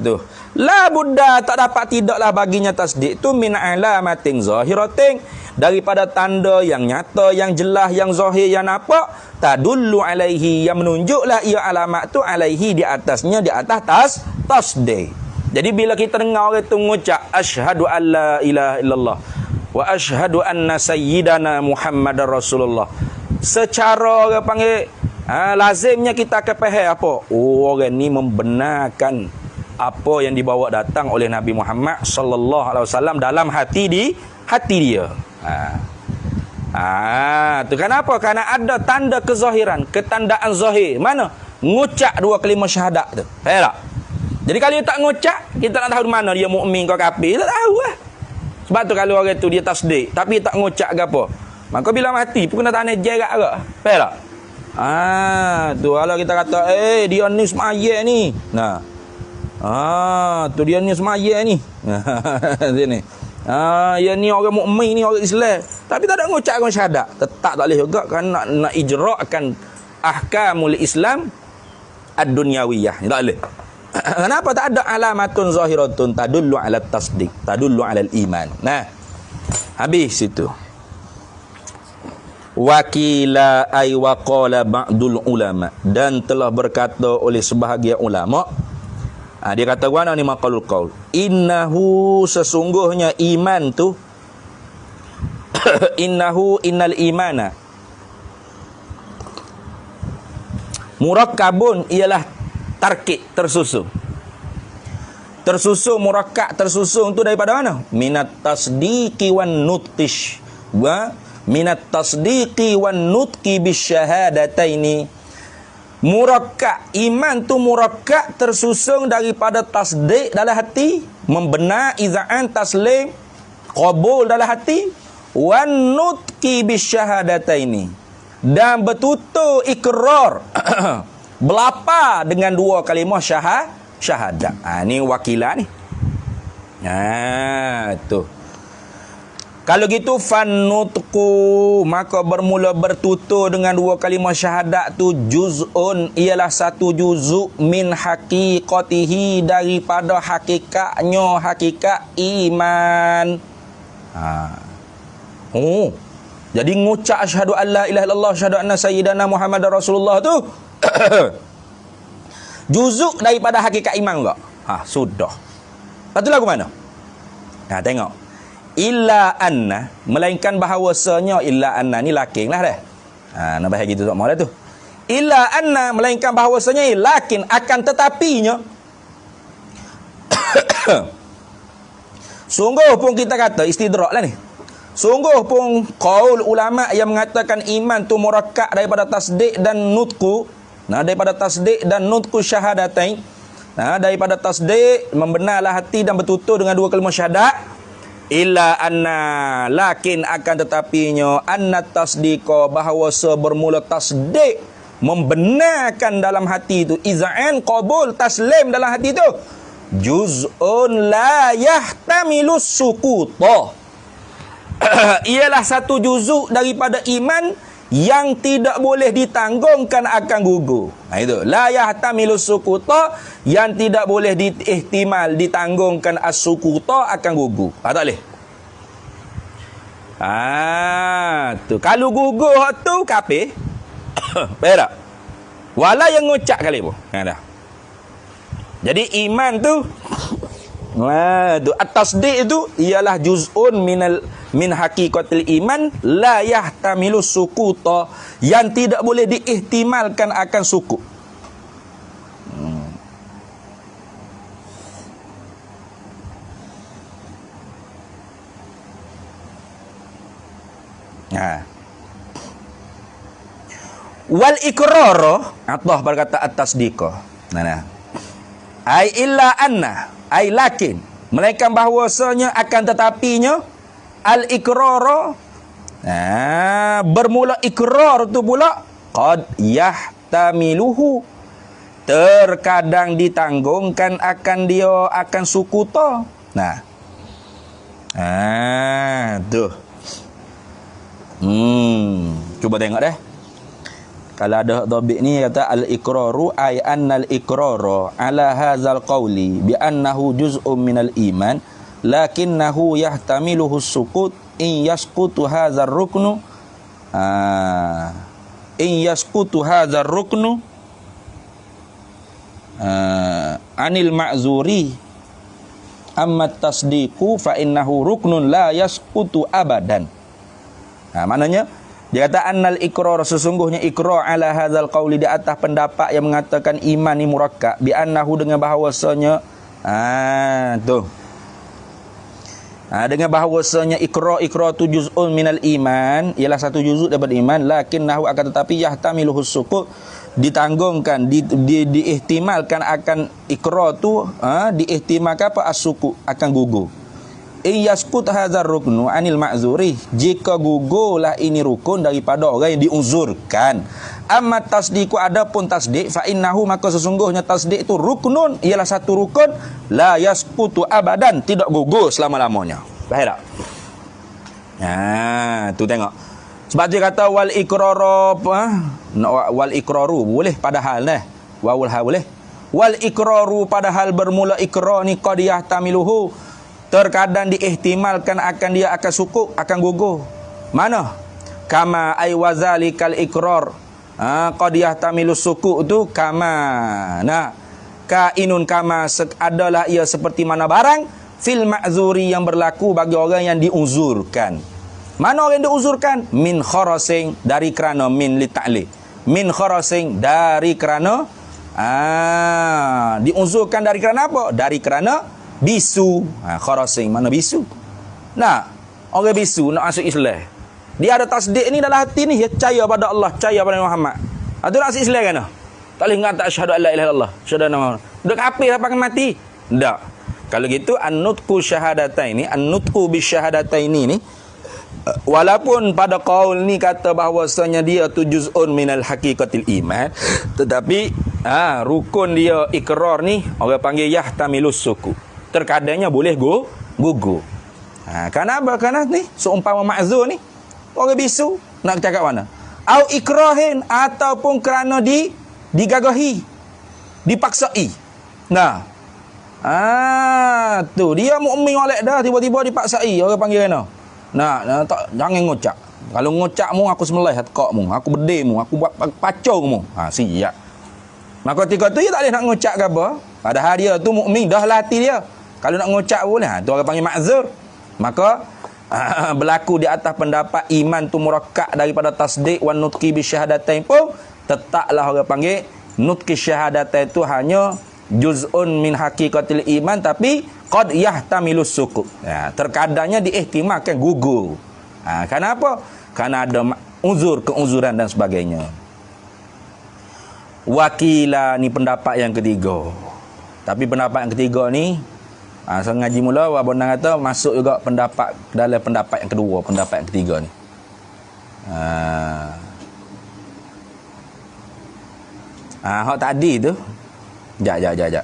Tu. La budda, tak dapat tidaklah baginya tasdik tu min alamatin zahiratin, daripada tanda yang nyata, yang jelas, yang zahir, yang nampak, tadullu alaihi, yang menunjuklah ia alamat tu alaihi, di atasnya, di atas tasdik. Jadi bila kita dengar orang tu mengucap asyhadu alla ilaha illallah wa asyhadu anna sayyidana Muhammadar Rasulullah, secara orang panggil lazimnya kita akan faham apa? Orang ni membenarkan apa yang dibawa datang oleh Nabi Muhammad sallallahu alaihi wasallam dalam hati dia. Tu kenapa? Karena ada tanda kezahiran, ketandaan zahir. Mana? Ngucap dua kalimah syahadat tu. Faham tak? Jadi kalau dia tak ngucap, kita nak tahu di mana dia mukmin ke kafir, tak tahu lah. Sebab tu kalau orang tu dia tasdik tapi tak ngucap ke apa, maka bila mati pun kena tanya jarak ke. Faham tak? Tu kalau kita kata dia ni semaya ni. Tu dia ni semaya ni. Sini. Ya ni orang mukmin ni, orang Islam, tapi tak ada ngucap dengan syahadat, tetap tak boleh juga kan nak ijra'kan ahkamul Islam ad-dunyawiyah. Tak boleh. Kenapa? Tak ada alamatun zahiratun tadullu ala tasdik, tadullu ala iman. Habis itu. Wakila ay waqala ba'dul ulama, dan telah berkata oleh sebahagian ulama. Dia kata mana ni maqalul qaul, innahu, sesungguhnya iman tu innal imana murakkabun, ialah tarkib, tersusun murakkab, tersusun tu daripada mana? Minat tasdiqi wan nutqish wa minat tasdiqi wan nutqi bisyahadataini, Murakkab, iman tu murakkab tersusun daripada tasdik dalam hati, membenar, izaan, taslim, qabul dalam hati, wan nutqi bisyahadataini, dan bertutur ikrar belapa dengan dua kalimah syahadat. Ni wakilah ni. Tu. Kalau gitu fanutku, maka bermula bertutur dengan dua kalimah syahadat tu juz'un, ialah satu juzuk min haqiqatihi, daripada hakikatnya, hakikat iman. Jadi ngucap asyhadu an la ilaha illallah asyhadu anna sayyidana Muhammadar Rasulullah tu juzuk daripada hakikat iman enggak? Sudah. Satu lagu mana? Tengok. Illa anna, melainkan bahawasanya, illa anna ni lakin lah dah. Nak bahas gitu tak mau dah tu. Illa anna, melainkan bahawasanya, lakin, akan tetapinya. Sungguh pun kita kata istidrak lah ni. Sungguh pun qaul ulama yang mengatakan iman tu murakkab daripada tasdik dan nutku. Daripada tasdik dan nutku syahadatain. Daripada tasdik, membenarlah hati dan bertutur dengan dua kalimah syahadat. Illa anna, lakin akan tetapinya, anna tasdiqa, bahawa bermula tasdik, membenarkan dalam hati itu, iza'an, qabul, taslim dalam hati itu, juz'un la yahtamilus sukuta, ialah satu juzuk daripada iman yang tidak boleh ditanggungkan akan gugur. Itu la yahtamilus sukuta, yang tidak boleh diihtimal ditanggungkan as-sukuta akan gugur. Tak boleh. Tu kalau gugur tu kafir. Berak. Wala yang ngucap kali pun. Dah. Jadi iman tu tu at-tasdiq itu ialah juz'un min haqiqatil iman la yahtamilu sukuta, yang tidak boleh diihtimalkan akan sukut. Wal iqrar, Allah berkata at-tasdiq. Ai illa anna, ai lakin, melainkan bahawasanya akan tetapinya, al-iqrar, bermula ikrar tu pula, qad yahtamiluhu, terkadang ditanggungkan akan dia, akan sukuta. Tu. Cuba tengok deh. Kalau ada dhabit ni kata al-iqraru ay annal iqrara ala hadzal qawli bi annahu juz'un minal iman lakinnahu yahtamiluhu sukut in yasqutu hadzal ruknu anil ma'zuri amma tasdiqu fa innahu ruknun la yasqutu abadan. Maknanya dia kata annal iqrar, sesungguhnya iqrar ala hadzal qauli, di atas pendapat yang mengatakan iman ni murakkab, bi annahu, dengan bahawasanya dengan bahawasanya iqrar tu juz'un minal iman, ialah satu juzuk daripada iman, lakinnahu, akan tetapi yahtamiluhu sukut, ditanggungkan, diihtimalkan akan iqrar tu, diihtimalkan apa, as-sukut, akan gugur. In yaskut hadzal ruknu anil ma'zuri, jika gugurlah ini rukun daripada orang yang diuzurkan. Amma tasdiqu, adapun tasdik, fa innahu, maka sesungguhnya tasdik itu ruknun, ialah satu rukun, la yasqutu abadan, tidak gugur selama-lamanya. Faham tak? Tu tengok. Sebab dia kata wal iqraru, wal iqraru boleh padahal wawul ha boleh. Wal iqraru, padahal bermula iqrar ni qad yahtamiluhu, terkadang diihtimalkan akan dia, akan sukuk, akan gugur. Mana? Kama ay wazalikal iqrar, qad yahtamilu sukuk tu kama. Kainun kama, adalah ia seperti mana barang fil ma'zuri, yang berlaku bagi orang yang diuzurkan. Mana orang yang diuzurkan? Min kharasin, dari kerana min li ta'li. Min kharasin, dari kerana diuzurkan dari kerana apa? Dari kerana bisu. Kharasin mana bisu? Orang bisu nak masuk Islam, dia ada tasdik ni dalam hati ni, dia percaya pada Allah, percaya pada Muhammad. Itu nak masuk Islam kan? Tak boleh ngata asyhadu alla ilaha illallah. Asyhadu anna Muhammad. Dak kafir apa akan mati? Tak. Kalau gitu an-nutqu syahadataini, an-nutqu bisyahadataini ni walaupun pada qaul ni kata bahawasanya dia tu juz'un minal haqiqatil iman, tetapi rukun dia ikrar ni orang panggil yahtamilus suku. Terkadangnya boleh gugur. Kenapa? Kerana ni seumpama ma'zur ni orang bisu nak cakap mana? Au ikrahin ataupun kerana digagahi, dipaksai. Nah. Tu dia mukmin oleh dah tiba-tiba dipaksai orang panggil kena. Nah, tak, jangan ngocak. Kalau ngocak mu aku sembelih hatkak mu, aku bedil mu, aku buat pacau mu. Siap. Maka ketika tu dia tak boleh nak ngocak ke apa? Padahal dia tu mukmin dah latih dia. Kalau nak ngocak boleh, tu orang panggil ma'zur. Maka berlaku di atas pendapat iman tu murakkab daripada tasdik wan nutqi bi syahadatain pun tetaplah orang panggil nutqi syahadatain itu hanya juz'un min haqiqatil iman, tapi qad yahtamilus sukuk. Terkadangnya diihtimalkan gugur. Kenapa? Karena ada keuzuran dan sebagainya. Wakila ni pendapat yang ketiga. Tapi pendapat yang ketiga ni saya ngaji mula Abang kata masuk juga pendapat dalam pendapat yang kedua, pendapat yang ketiga ni. Hak tadi tu Jap.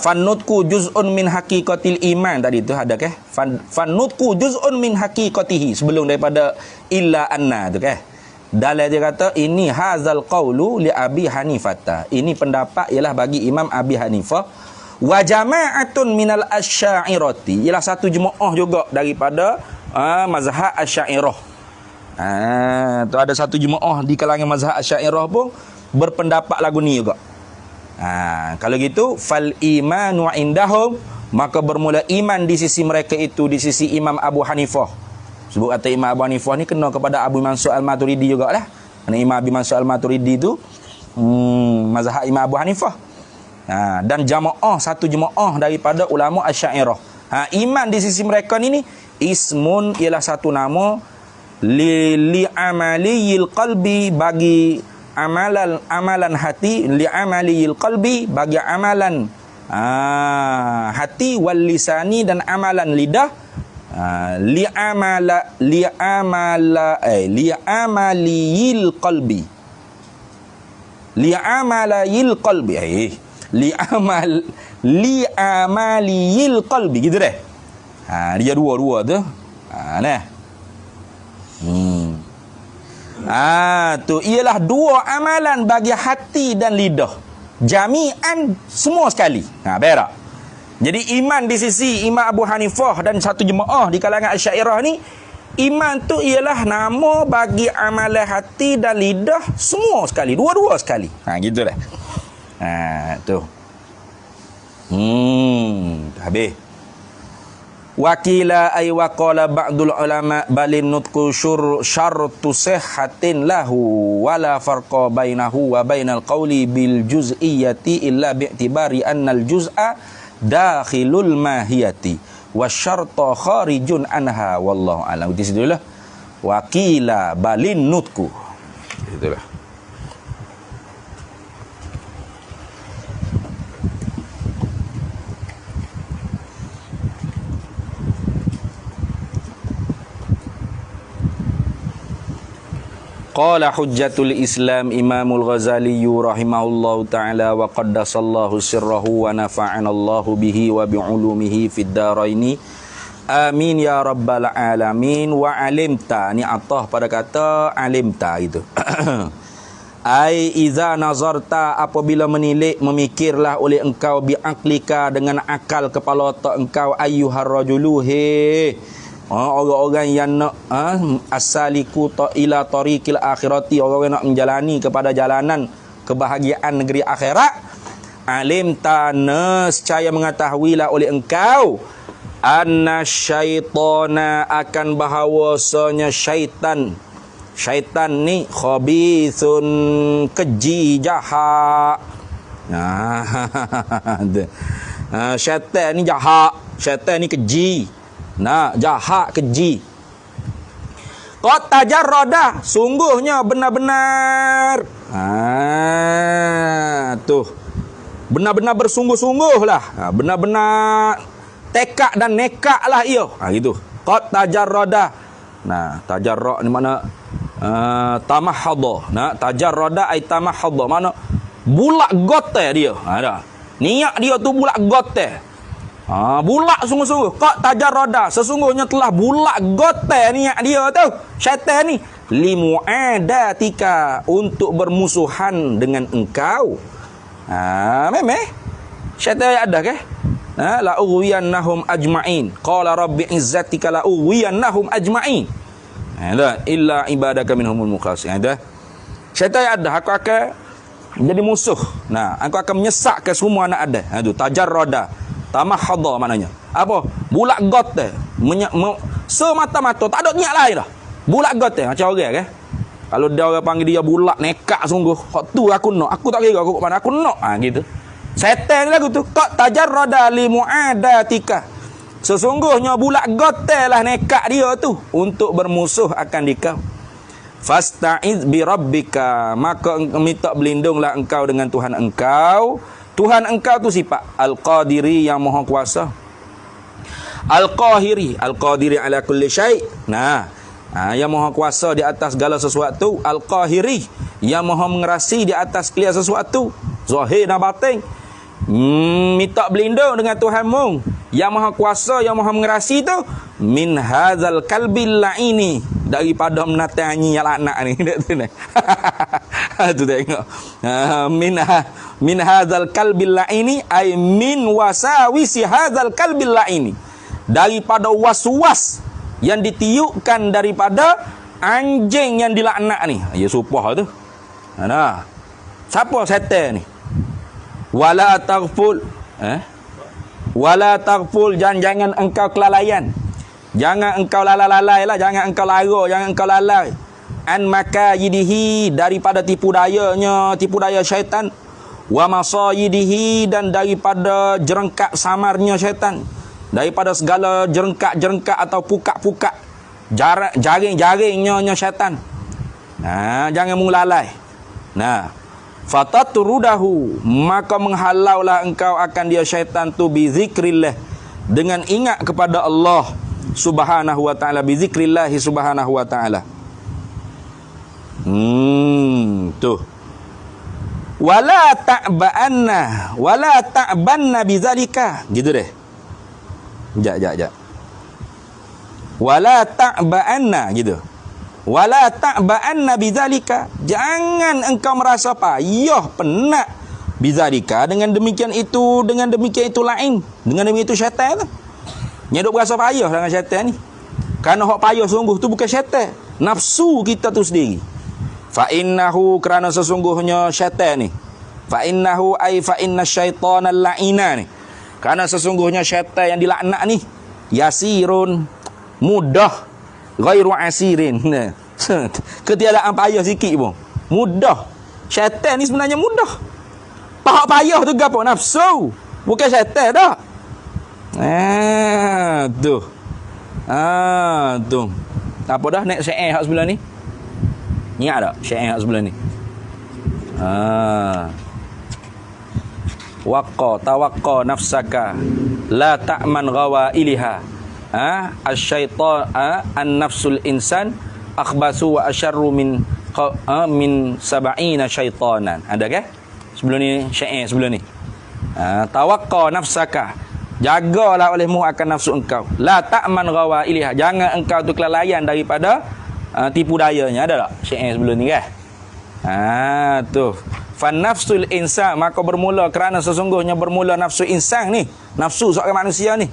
Fannutku juz'un min haqiqatil iman tadi tu ada ke? Fannutku juz'un min haqiqatihi sebelum daripada illa anna tu ke? Dalam dia kata ini hazal qawlu li Abi Hanifah. Ini pendapat ialah bagi Imam Abi Hanifah. Wa jama'atun minal asy'ariyati, ialah satu jemaah juga daripada mazhab Asy'ariyah. Tu ada satu jemaah di kalangan mazhab Asy'ariyah pun berpendapat lagu ni juga. Kalau gitu fal imanu indahum, maka bermula iman di sisi mereka itu di sisi Imam Abu Hanifah. Sebut kata Imam Abu Hanifah ni kena kepada Abu Mansur Al-Maturidi jugalah. Kerana Imam Abu Mansur Al-Maturidi tu mazhab Imam Abu Hanifah. Dan jamaah satu jemaah daripada ulama Asy'ariyah. Iman di sisi mereka ni ismun ialah satu nama li amaliyil qalbi, bagi amalan hati, li amaliyil qalbi, bagi amalan hati, wal lisani, dan amalan lidah, li amaliyil qalbi, li amaliyil qalbi gitu deh. Dia dua tu. Tu ialah dua amalan bagi hati dan lidah. Jami'an, semua sekali. Berak. Jadi iman di sisi Imam Abu Hanifah dan satu jemaah di kalangan Asy'ariyah ni, iman tu ialah nama bagi amalan hati dan lidah semua sekali, dua-dua sekali. Gitu dah. Tu. Habis. Wakila ay waqala ba'dul ulama balin nutqu syartu sihhatin lahu wala farqa bainahu wa bainal qawli bil juz'iyyati illa bi'tibari annal juz'a dakhilul mahiyati wasyarta kharijun anha wallahu a'lam. Di situ lah wakila balin nutqu, itulah. Qala hujjatul Islam Imamul Ghazali rahimahullahu ta'ala wa qaddasallahu sirrahu wa nafa'anallahu bihi wa bi'ulumihi fid daraini. Amin ya rabbal alamin. Wa alimta, ni atah pada kata alimta itu. Ai iza nazarta, apabila menilik memikirlah oleh engkau bi'aklika, dengan akal kepala otak engkau, ayyuhar rajulu, orang-orang yang nak asaliku ila tariqil akhirati, orang yang nak menjalani kepada jalanan kebahagiaan negeri akhirat. Alim ta, nescaya mengetahuilah oleh engkau, anna syaitana, akan bahawasanya syaitan ni khabithun, keji, jahat. Syaitan ni jahat, syaitan ni keji. Jahat, keji. Qad tajarrada, sungguhnya benar-benar tu. Benar-benar bersungguh-sungguh lah. Benar-benar tekad dan nekak lah ia. Gitu. Qad tajarrada. Nah, tajarra' ni mana? Tamahhadha. Nah, tajarrada ai tamahhadha. Mana? Bulak gote dia. Dah. Niat dia tu bulak gote. Bulak sungguh-sungguh. Qad tajarrada. Sesungguhnya telah bulak gote niat dia tu. Syaitan ni. Limu'adatika. Untuk bermusuhan dengan engkau. Memang. Syaitan ada ke? La ughwiyannahum ajma'in. Qala rabbi izzatika la ughwiyannahum ajma'in. Illa ibadaka minhumul mukhlasin. Syaitan ada. Aku akan jadi musuh. Nah, aku akan menyesak ke semua anak ada. Itu tajarrada. Tamahhadha maknanya. Apa? Bulak gote. Semata-mata tak ada niat lain dah. Bulak gote macam orang ke? Kalau dia orang panggil dia bulak nekak sungguh. Hak tu aku nak. Aku tak kira aku kat mana aku nak. Gitu. Setan lagu tu. Qad tajarrada li mu'adatika. Sesungguhnya bulak gote lah nekak dia tu untuk bermusuh akan dikau. Fasta'iz bi rabbika, maka minta berlindunglah engkau dengan Tuhan engkau. Tuhan engkau tu sifat Al-Qadiri yang maha kuasa. Al-Qahiri, Al-Qadiri ala kulli syai'. Yang maha kuasa di atas segala sesuatu. Al-Qahiri, yang maha mengerasi di atas segala sesuatu, zahir dan batin. Minta berlindung dengan Tuhanmu yang maha kuasa, yang maha mengerasi tu, min hadzal kalbil la'ini, daripada menatang anjing yang laknat ni. Tu tengok. Min hadzal kalbil la'ini ay min wasawisi hadzal kalbil la'ini, daripada was-was yang ditiupkan daripada anjing yang dilaknat ni. Ya supah tu. Siapa setan ni? Wala taghful. Wala taghful, jangan engkau kelalaian. Jangan engkau lalai lah, jangan engkau lara, jangan engkau lalai. An makayidihi, daripada tipu daya syaitan. Wa masayidihi, dan daripada jerengkak samarnya syaitan. Daripada segala jerengkak atau pukak-pukak, jaring-jaringnya syaitan. Jangan mulalai. Fatatrudahu, maka menghalaulah engkau akan dia syaitan tu bi zikrillah, dengan ingat kepada Allah subhanahu wa ta'ala, bi zikrillah subhanahu wa ta'ala. Tu. Wala ta'banna bizalika. Gitu deh. Jap. Wala ta'banna gitu. Wala ta'ba'anna bidzalika, jangan engkau merasa payah penat bidzalika, dengan demikian itu lain, dengan demikian itu syaitan tu. Nyaduk berasa payah dengan syaitan ni. Kerana hak payah sungguh tu bukan syaitan, nafsu kita tu sendiri. Fa innahu, kerana sesungguhnya syaitan ni. Fa innahu ay fa inna syaitana la'ina ni. Kerana sesungguhnya syaitan yang dilaknat ni yasirun, mudah, ghairu asirin. Ketiadaan payah sikit pun mudah. Syaitan ni sebenarnya mudah. Pahak payah tu gapo? Nafsu, bukan syaitan dah. Tu. Tu. Apa dah naik syair hak sebelah ni? Ingat tak syair hak sebelah ni? Tawaqqa nafsaka la ta'man ghawailiha. Asyaitan an-nafsul insan akhbasu wa asyarru min sab'ina syaitanan. Ada ke? Sebelum ni syair sebelum ni. Tawaqqa nafsaka, jagalah olehmu akan nafsu engkau. La ta'man ghawailiha, jangan engkau tu kelalaian daripada tipu dayanya. Ada tak syair sebelum ni kan? Tu. Fan nafsul insan, maka bermula, kerana sesungguhnya bermula nafsu insan ni, nafsu seorang manusia ni,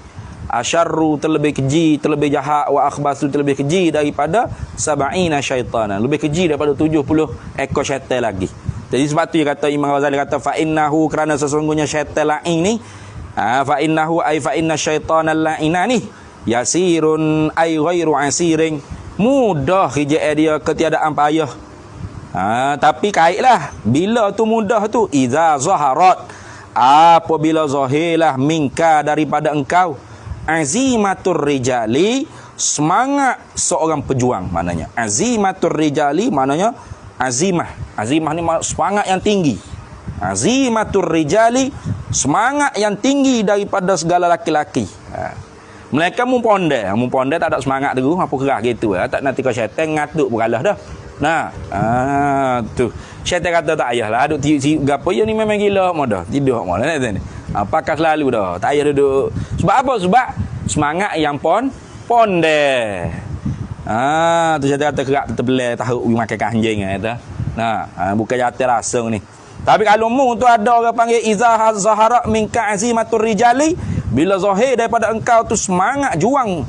asyarru, terlebih keji, terlebih jahat, wa akhbasu, terlebih keji daripada sab'ina syaitanan, lebih keji daripada 70 ekor syaitan lagi. Jadi sebab tu dia kata, Imam Ghazali kata fa innahu, kerana sesungguhnya syaitan la'in ni, fa innahu ay fa inna syaitanal la'ina ni yasirun ay ghairu asirin, mudah hijai dia, ketiadaan payah. Tapi kaitlah bila tu mudah tu, iza zaharat, apabila zahirlah minka, daripada engkau, azimatur rijali, semangat seorang pejuang. Maknanya azimatur rijali, maknanya azimah. Azimah ni semangat yang tinggi. Azimatur rijali, semangat yang tinggi daripada segala laki-laki. Mereka mumponde tak ada semangat tu, apa kerah gitu tak nanti kau syaitan ngatuk beralah dah. Nah, tu. Syaitan kata tak payahlah duk tiup gapo ya ni memang gila modah. Tidur modah ni. Apakah selalu dah. Tak payah duduk. Sebab apa? Sebab semangat yang ponde. Tu syaitan kata kerak terbelai tahu makan anjing kata. Nah, bukan jatuh rasung ni. Tapi kalau mu tu ada orang panggil iza zahara minka azimatur rijali, bila zahir daripada engkau tu semangat juang,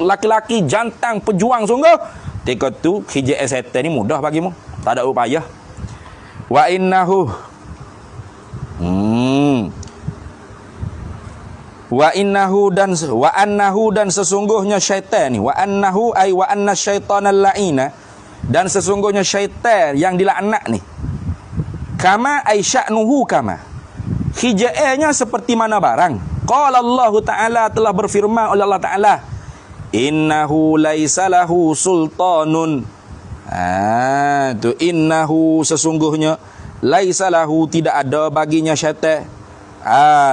laki-laki jantan pejuang sungguh, ketika tu hijab setan ni mudah bagimu, tak ada upaya. Wa innahu wa annahu dan sesungguhnya syaitan ni, wa annahu ay wa anna syaitanal la'ina, dan sesungguhnya syaitan yang dilaknat ni, kama ay sya'nuhu kama, hija'nya seperti mana barang. Qala Allah Ta'ala, telah berfirman oleh Allah Ta'ala, innahu laisa lahu sultanun. Tu innahu sesungguhnya, laisa lahu tidak ada baginya syaitan.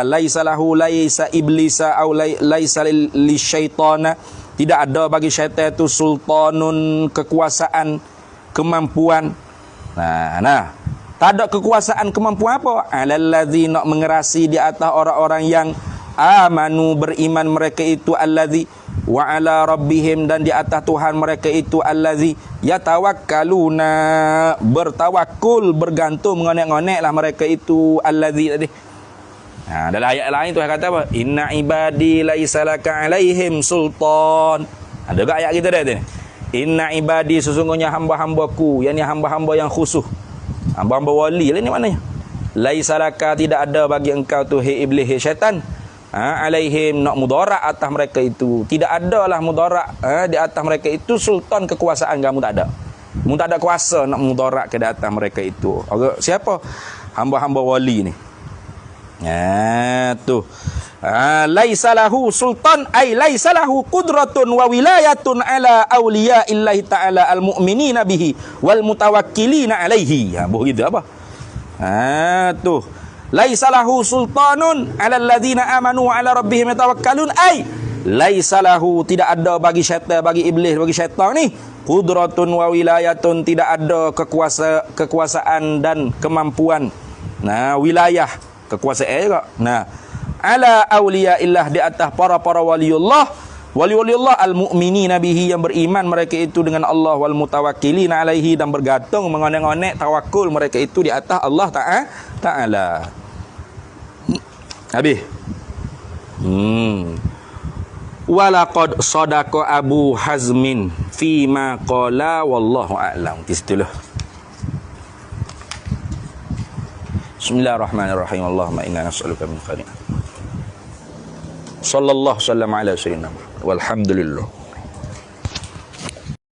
Laisa lahu laisa iblisa au laisa lisyaitana, tidak ada bagi syaitan itu sultanun, kekuasaan, kemampuan. Nah, tak ada kekuasaan kemampuan apa? Allazi nak mengerasi di atas orang-orang yang amanu, beriman mereka itu, allazi wa ala rabbihim, dan di atas Tuhan mereka itu, allazi yatawakkaluna, bertawakul, bergantung, mengonek-ngoneklah mereka itu, allazi tadi. Dalam ayat lain Tuhan kata apa? Inna ibadi laisa laka alaihim sultan. Ada ke ayat kita dah tu? Inna ibadi, sesungguhnya hamba-hambaku, yakni hamba-hamba yang khusus, hamba-hamba wali lah ni maknanya. Laisa laka, tidak ada bagi engkau tu, hei iblis, hei syaitan, alaihim, nak mudarat atas mereka itu. Tidak adalah mudarat di atas mereka itu, sultan, kekuasaan kamu tak ada. Kamu tak ada kuasa nak mudarat ke atas mereka itu. Orang siapa? Hamba-hamba wali ni. Tu. Laisa lahu sultan ay laisa lahu qudratun wa wilayatun ala awliya illahi ta'ala al-mu'minina bihi wal mutawakkilina alaihi. Begitu apa? Tu. Laisa lahu sultanun ala alladhina amanu wa ala rabbihim yatawakkalun ay laisa lahu, tidak ada bagi syaitan, bagi iblis, bagi syaitan ni qudratun wa wilayatun, tidak ada kekuasaan dan kemampuan. Wilayah, kekuasaan juga. Ala awliya illah, di atas para waliullah, wali-waliullah al-mu'minina bihi, yang beriman mereka itu dengan Allah, wal mutawakkilina alaihi, dan bergantung, mengonek-onek, tawakul mereka itu di atas Allah Ta'ala. Habis. Walaqad sadaqa Abu Hazmin fima qala wallahu a'lam. Di situlah. Bismillahirrahmanirrahim. Allahumma inna nas'aluka min khairin. Sallallahu sallam ala sayyidina Muhammad. Walhamdulillah.